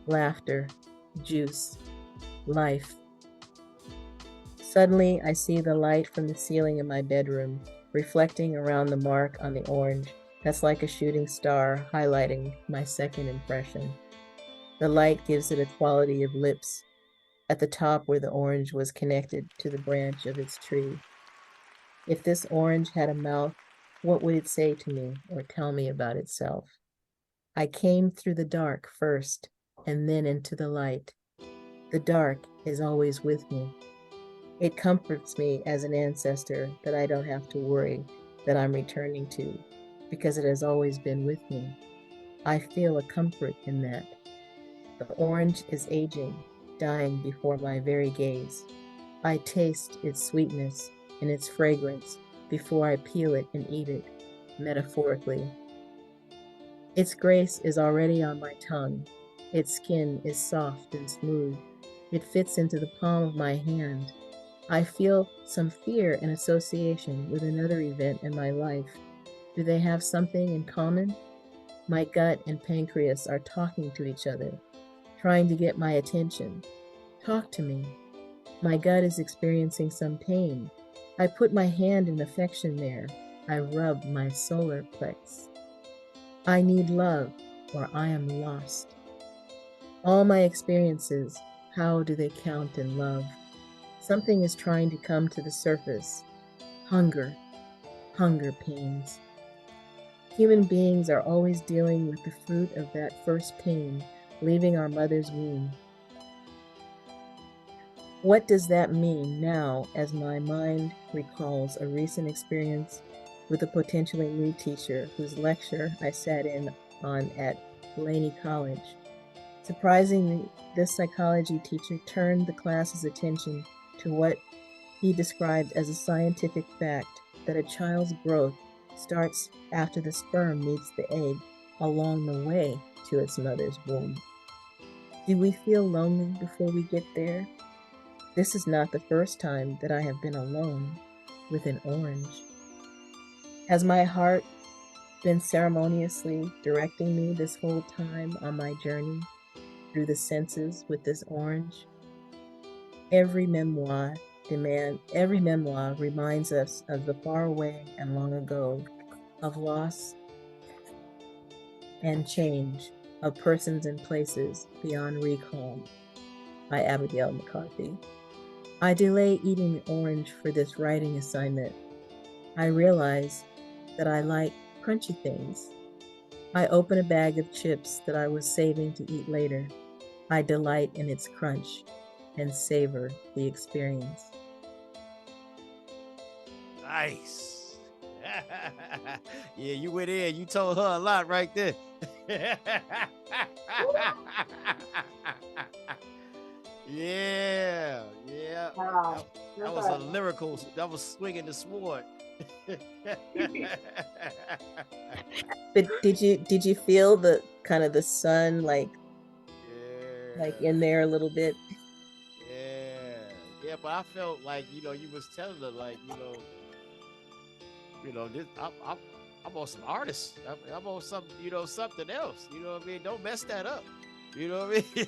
laughter, juice, life. Suddenly, I see the light from the ceiling in my bedroom, reflecting around the mark on the orange that's like a shooting star highlighting my second impression. The light gives it a quality of lips at the top where the orange was connected to the branch of its tree. If this orange had a mouth, what would it say to me or tell me about itself? I came through the dark first and then into the light. The dark is always with me. It comforts me as an ancestor that I don't have to worry that I'm returning to, because it has always been with me. I feel a comfort in that. The orange is aging, dying before my very gaze. I taste its sweetness and its fragrance before I peel it and eat it, metaphorically. Its grace is already on my tongue. Its skin is soft and smooth. It fits into the palm of my hand. I feel some fear and association with another event in my life. Do they have something in common? My gut and pancreas are talking to each other, trying to get my attention. Talk to me. My gut is experiencing some pain. I put my hand in affection there. I rub my solar plex. I need love, or I am lost. All my experiences, how do they count in love? Something is trying to come to the surface. Hunger, hunger pains. Human beings are always dealing with the fruit of that first pain, leaving our mother's womb. What does that mean now as my mind recalls a recent experience with a potentially new teacher whose lecture I sat in on at Laney College? Surprisingly, this psychology teacher turned the class's attention to what he described as a scientific fact that a child's growth starts after the sperm meets the egg along the way to its mother's womb. Do we feel lonely before we get there? This is not the first time that I have been alone with an orange. Has my heart been ceremoniously directing me this whole time on my journey through the senses with this orange? Every memoir reminds us of the far away and long ago, of loss and change, of persons and places beyond recall, by Abigail McCarthy. I delay eating the orange for this writing assignment. I realize that I like crunchy things. I open a bag of chips that I was saving to eat later. I delight in its crunch and savor the experience. Nice. Yeah, you went in. You told her a lot right there. Yeah, yeah. Wow. That was a lyrical. That was swinging the sword. But did you feel the kind of the sun like in there a little bit? Yeah, but I felt like you was telling her like this. I'm on some artists. I'm on some something else. You know what I mean? Don't mess that up. You know what I mean?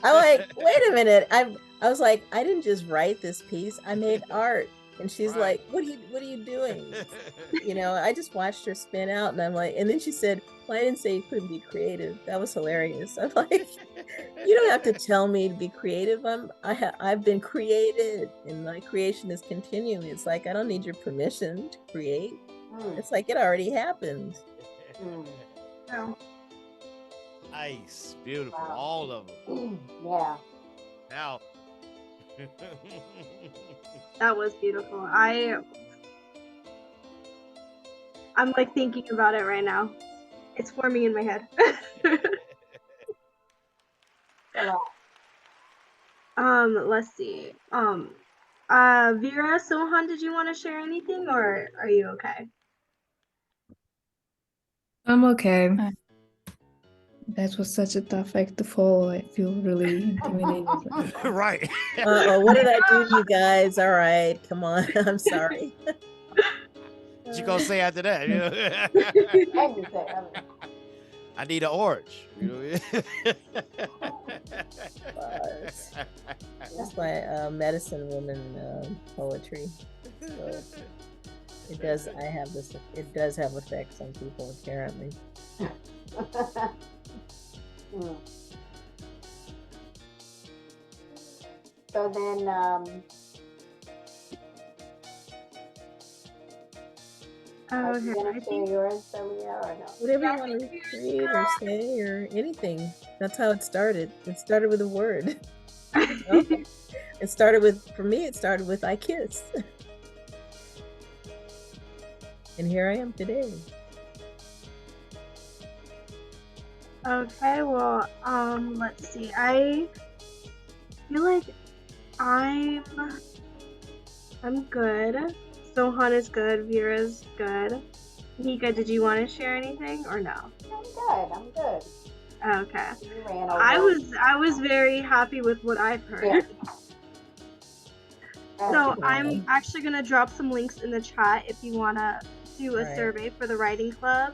I'm like, wait a minute. I was like, I didn't just write this piece. I made art. And she's like, what are you doing? I just watched her spin out, and I'm like, and then she said, well, I didn't say you couldn't be creative. That was hilarious. I'm like, you don't have to tell me to be creative. I've been created, and my creation is continuing. It's like, I don't need your permission to create. It's like it already happened. Oh. Nice, beautiful, all of them. Yeah. Now. That was beautiful. I'm like thinking about it right now. It's forming in my head. Let's see. Vera, Sohan, did you want to share anything, or are you okay? I'm okay. That was such a tough act to follow. I feel really intimidated. Right. What did I do to you guys? All right, come on. I'm sorry. What you gonna say after that? I need an orange. That's my medicine woman poetry. So it does have effects on people, apparently. So then, are you gonna share yours, Celia, or no? Whatever you want to read or say or anything. That's how it started. It started with a word. It started with I kiss. And here I am today. Okay, well, let's see. I feel like I'm good. Sohan is good. Vera's good. Nika, did you want to share anything or no? I'm good. Okay. I was very happy with what I've heard. Yeah. So I'm actually gonna drop some links in the chat if you wanna do a survey for the writing club.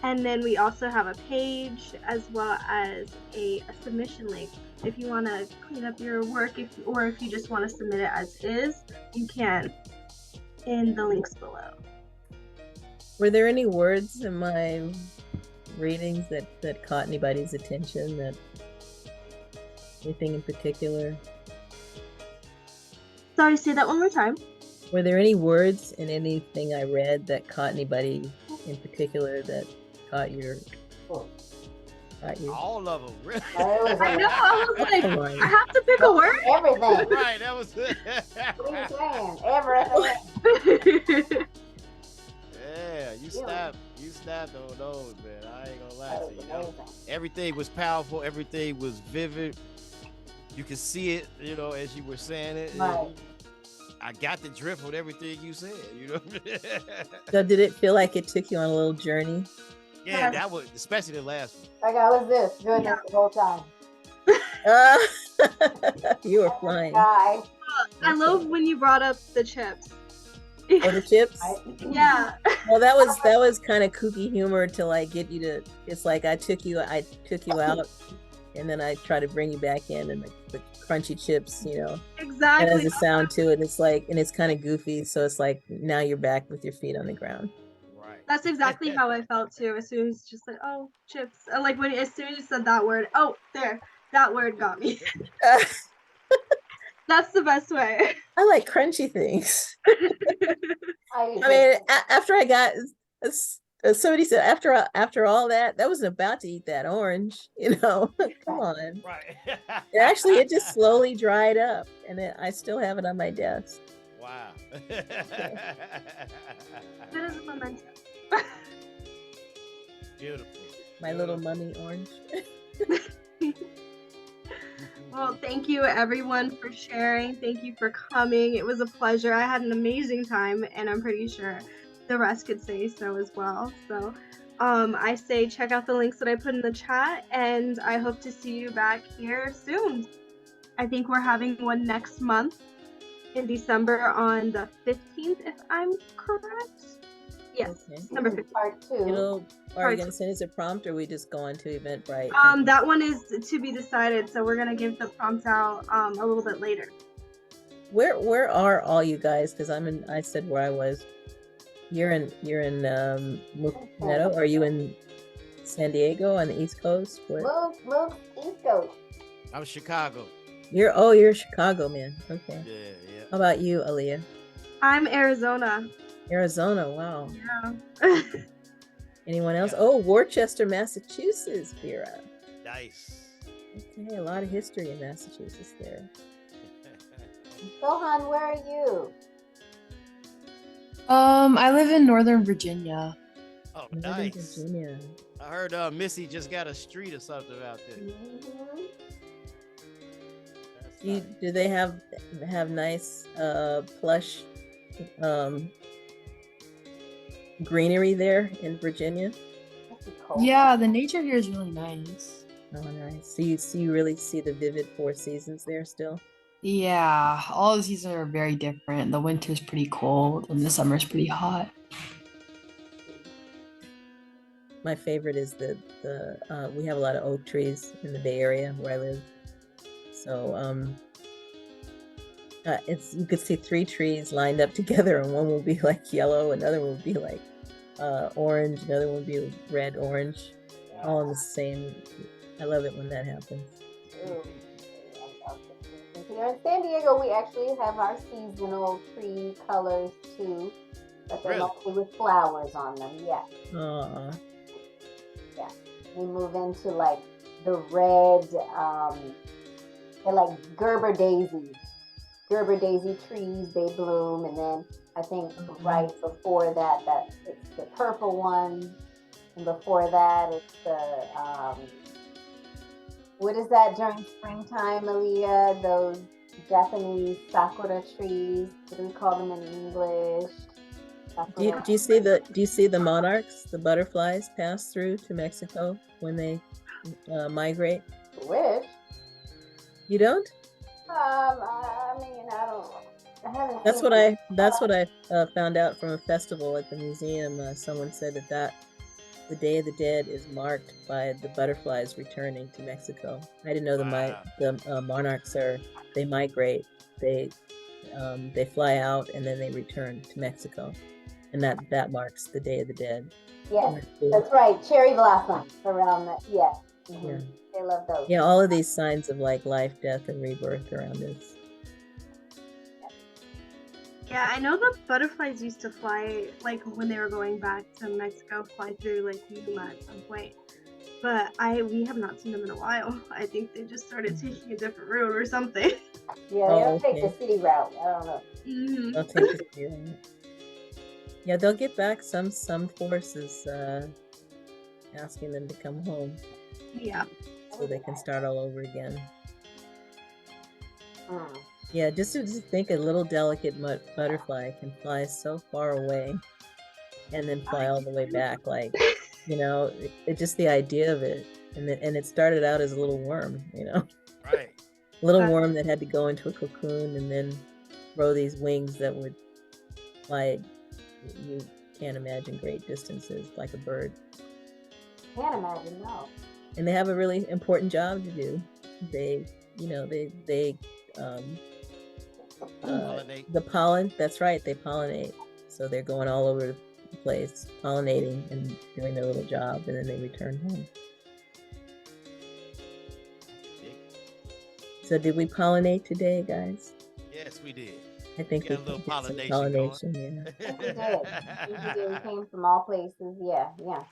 And then we also have a page as well as a submission link. If you want to clean up your work, or if you just want to submit it as is, you can in the links below. Were there any words in my readings that caught anybody's attention? That anything in particular? Sorry, say that one more time. Were there any words in anything I read that caught anybody in particular that caught you? All of them. Really? I know. I was like, I have to pick a word. Everything. Right. That was it. What are you saying? Everything. Yeah, you snapped on those, man. I ain't gonna lie to you. Everything was powerful. Everything was vivid. You could see it, as you were saying it. Right. I got the drift of everything you said, So did it feel like it took you on a little journey? Yeah, that was especially the last one. Like I was doing this the whole time. You were flying. Guy. I love when you brought up the chips. Oh, the chips. Yeah. Well, that was kind of kooky humor to like get you to. It's like I took you out, and then I try to bring you back in, and the crunchy chips, you know. Exactly. It has a sound to it. It's like, and it's kind of goofy, so it's like now you're back with your feet on the ground. Right. That's exactly how I felt too. As soon as just like, oh, chips. And like as soon as you said that word, oh, there, that word got me. That's the best way. I like crunchy things. I I mean, after I got, somebody said after all that wasn't about to eat that orange, you know. Come on. Right. Actually, it just slowly dried up, and I still have it on my desk. Wow. That is a memento. Beautiful. My little mummy orange. Well, thank you everyone for sharing. Thank you for coming. It was a pleasure. I had an amazing time, and I'm pretty sure the rest could say so as well. So I say check out the links that I put in the chat, and I hope to see you back here soon. I think we're having one next month in December on the 15th, if I'm correct. Yes, Okay. number 15. Part 2. Are you gonna send us a prompt, or are we just going to Eventbrite? That one is to be decided, so we're gonna give the prompt out a little bit later. Where are all you guys? Because I said where I was. You're in Mookneto. Are you in San Diego on the East Coast? Where? Move, East Coast. I'm Chicago. You're a Chicago man. Okay. Yeah. How about you, Aaliyah? I'm Arizona. Arizona. Wow. Yeah. Anyone else? Oh, Worcester, Massachusetts, Vera. Nice. Okay, a lot of history in Massachusetts there. Sohan, where are you? I live in Northern Virginia. Oh, Northern nice. Virginia. I heard Missy just got a street or something out there. Mm-hmm. Do they have nice plush greenery there in Virginia? Yeah, the nature here is really nice. Oh, nice. So you really see the vivid 4 seasons there still? Yeah, all the seasons are very different. The winter's pretty cold and the summer's pretty hot. My favorite is we have a lot of oak trees in the Bay Area where I live. So you could see 3 trees lined up together, and one will be like yellow, another will be like orange, another one will be red, orange, all in the same. I love it when that happens. Here in San Diego, we actually have our seasonal tree colors too, but they're mostly with flowers on them. Yeah. Aww. Yeah. We move into like the red, they're like Gerber daisies. Gerber daisy trees, they bloom, and then I think right before that it's the purple one, and before that it's the what is that during springtime, Aaliyah? Those Japanese sakura trees. What do we call them in English? Do you see the monarchs, the butterflies pass through to Mexico when they migrate? Wish. You don't? I mean, I haven't. That's what I found out from a festival at the museum. Someone said that the Day of the Dead is marked by the butterflies returning to Mexico. I didn't know the monarchs they migrate, they fly out and then they return to Mexico, and that marks the Day of the Dead. Yes, that's right. Cherry blossoms around that. Yes. Mm-hmm. Yeah. They love those. Yeah, all of these signs of like life, death, and rebirth around this. Yeah, I know the butterflies used to fly, like when they were going back to Mexico, fly through like Yuma at some point. But we have not seen them in a while. I think they just started taking a different route or something. Yeah, they'll take the city route. I don't know. Mm-hmm. They'll take the city route. Yeah, they'll get back some forces asking them to come home. Yeah. So they can start all over again. Mm. Yeah, just think a little delicate butterfly can fly so far away and then fly all the way back. Like, you know, just the idea of it and it started out as a little worm, you know, Right. little worm that had to go into a cocoon and then grow these wings that would fly. You can't imagine great distances like a bird. Can't imagine, no. And they have a really important job to do. They, you know, they Pollinate. the pollen. That's right. They pollinate. So they're going all over the place, pollinating and doing their little job, and then they return home. So did we pollinate today, guys? Yes, we did. I think We we got a little did some pollination yeah. We did. We did. We came from all places. Yeah, yeah.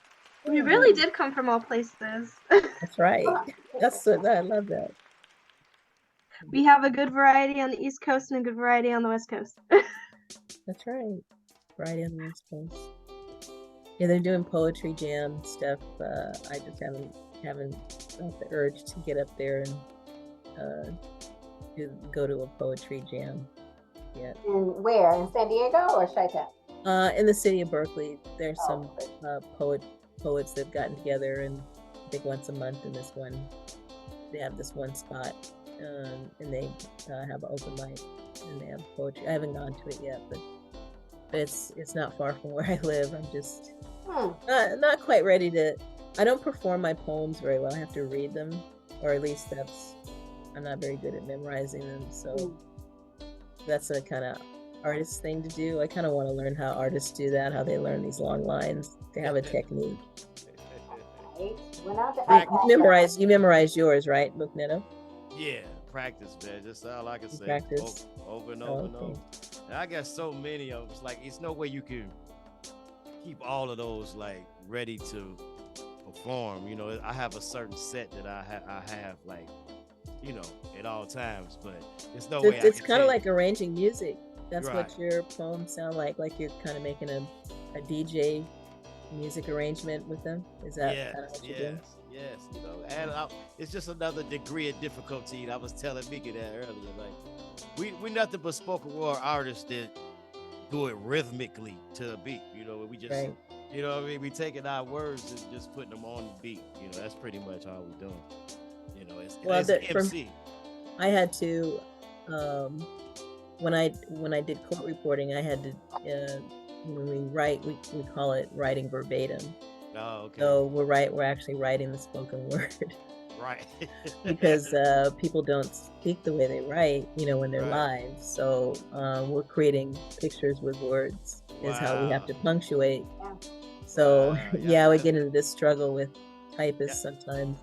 We really did come from all places. That's right. That's so, I love that. We have a good variety on the East Coast and a good variety on the West Coast. That's right. Variety on the West Coast. Yeah, they're doing poetry jam stuff. I just haven't felt the urge to get up there and go to a poetry jam yet. And where? In San Diego or Chi-Town? In the city of Berkeley, there's some poets that've gotten together, and I think once a month in this one, they have this one spot, and they have an open mic, and they have poetry. I haven't gone to it yet, but it's not far from where I live. I'm just not quite ready to. I don't perform my poems very well. I have to read them, or at least I'm not very good at memorizing them. So that's a kind of artist thing to do. I kind of want to learn how artists do that, how they learn these long lines. They have a technique. You memorize yours, right, Mookneto? Yeah, practice, man. Just all I can say. Practice. Over and over and over. And I got so many of them. It's like, it's no way you can keep all of those like ready to perform. You know, I have a certain set that I have like, you know, at all times, but there's no way. It's kind of like arranging music. That's Right. what your poems sound like you're kind of making a DJ music arrangement with them. Is that kind of what you're doing? Yes, you know, and it's just another degree of difficulty. And I was telling Mika that earlier. Like, we nothing but spoken word artists that do it rhythmically to a beat. You know, we just, you know what I mean? We taking our words and just putting them on the beat. You know, that's pretty much all we're doing. You know, it's MC. I had to, when I did court reporting, I had to, when we write, we call it writing verbatim. Oh, okay. So we're actually writing the spoken word. Right. Because people don't speak the way they write, you know, when they're live. So we're creating pictures with words is how we have to punctuate. So we get into this struggle with typists sometimes.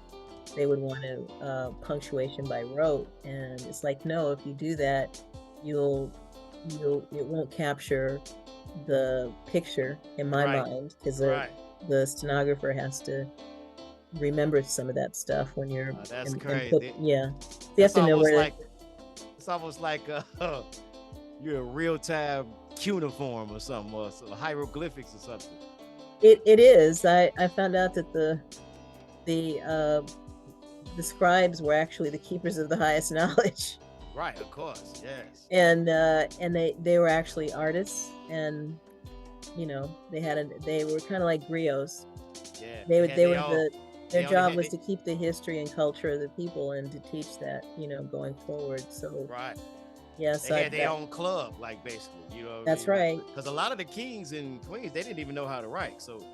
They would want to punctuation by rote, and it's like, no, if you do that, it won't capture the picture in my mind, because the stenographer has to remember some of that stuff when you're that's crazy. You have to know where it's almost like you're a real-time cuneiform or something, or hieroglyphics or something. It is. I found out that the scribes were actually the keepers of the highest knowledge. Right, of course, yes. And they were actually artists, and you know, they were kind of like griots. Yeah. Their job was to keep the history and culture of the people and to teach that, you know, going forward. So yes, they had their own club, like, basically, you know. That's right. Because a lot of the kings and queens, they didn't even know how to write. So,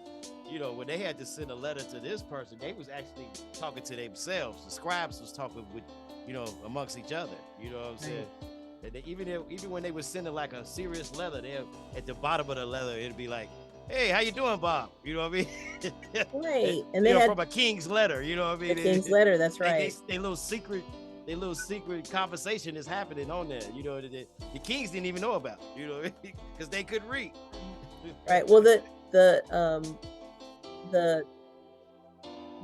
you know, when they had to send a letter to this person, they was actually talking to themselves. The scribes was talking with, you know, amongst each other. You know what I'm saying? And they, even when they were sending like a serious letter, they at the bottom of the letter, it'd be like, "Hey, how you doing, Bob?" You know what I mean? Right. And they had from a king's letter. You know what I mean? The king's letter. That's right. They little secret conversation is happening on there. You know, the kings didn't even know about. You know, because they couldn't read. Right. Well,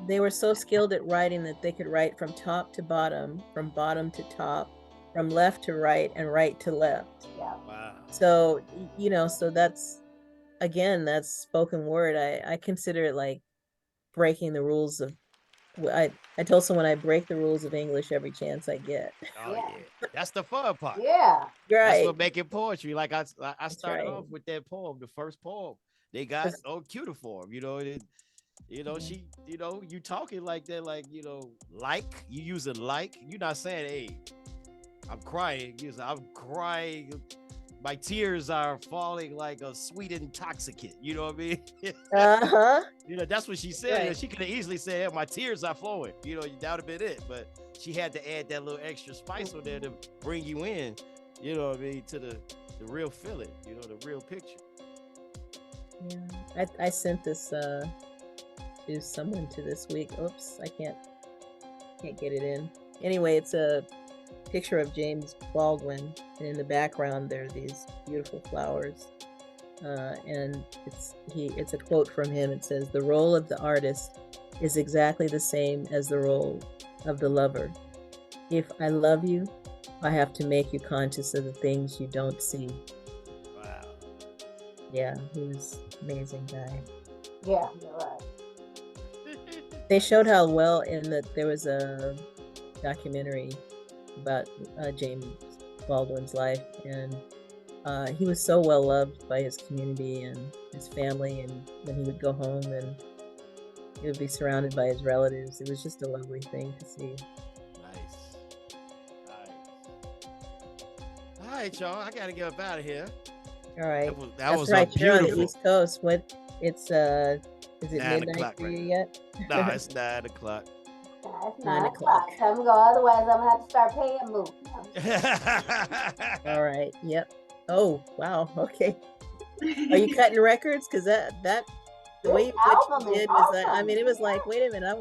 they were so skilled at writing that they could write from top to bottom, from bottom to top, from left to right, and right to left. Yeah. Wow. So, you know, so that's spoken word. I consider it like breaking the rules of. I told someone I break the rules of English every chance I get. Oh yeah, that's the fun part. Yeah, right. That's what making poetry. Like I started off with that poem, the first poem. They got cuneiform, you know. You know, she, you know, you talking like that, like, you know, like you using like, you're not saying, hey, I'm crying. You say, I'm crying. My tears are falling like a sweet intoxicant. You know what I mean? Uh-huh. You know, that's what she said. Right. You know, she could have easily said, my tears are flowing. You know, that would have been it. But she had to add that little extra spice on there to bring you in, you know what I mean, to the real feeling, you know, the real picture. Yeah. I sent this to someone to this week. Oops, I can't get it in. Anyway, it's a picture of James Baldwin, and in the background there are these beautiful flowers. And it's a quote from him. It says, "The role of the artist is exactly the same as the role of the lover. If I love you, I have to make you conscious of the things you don't see." Wow. Yeah, he was an amazing guy. Yeah, you're right. They showed how well there was a documentary about James Baldwin's life, and he was so well loved by his community and his family, and when he would go home and he would be surrounded by his relatives, it was just a lovely thing to see. Nice. All right, y'all, I gotta get up out of here. All right. That was right. You're on beautiful. the East Coast. What? It's is it 9 midnight o'clock for right you now. yet? No, it's 9 o'clock. It's 9 9 o'clock. o'clock. Time to go. Otherwise, I'm gonna have to start paying Mook. All right. Yep. Oh wow. Okay. Are you cutting records? Because that the way This what album you is did was I awesome. mean it was like, wait a minute, I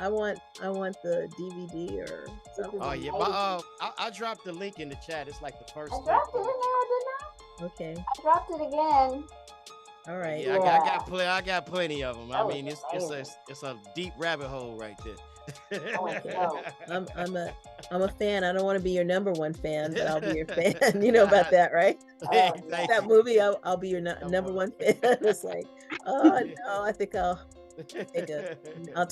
want the DVD or something. Oh yeah, I dropped the link in the chat. It's like the first I link. dropped it in there, didn't Okay. I? I dropped it again. All right. Yeah, I got plenty of them. I That was mean, it's a deep rabbit hole right there. I'm a fan. I don't want to be your number one fan, but I'll be your fan. You know about that, right? That movie, I'll be your number one fan. It's like, oh no, I think I'll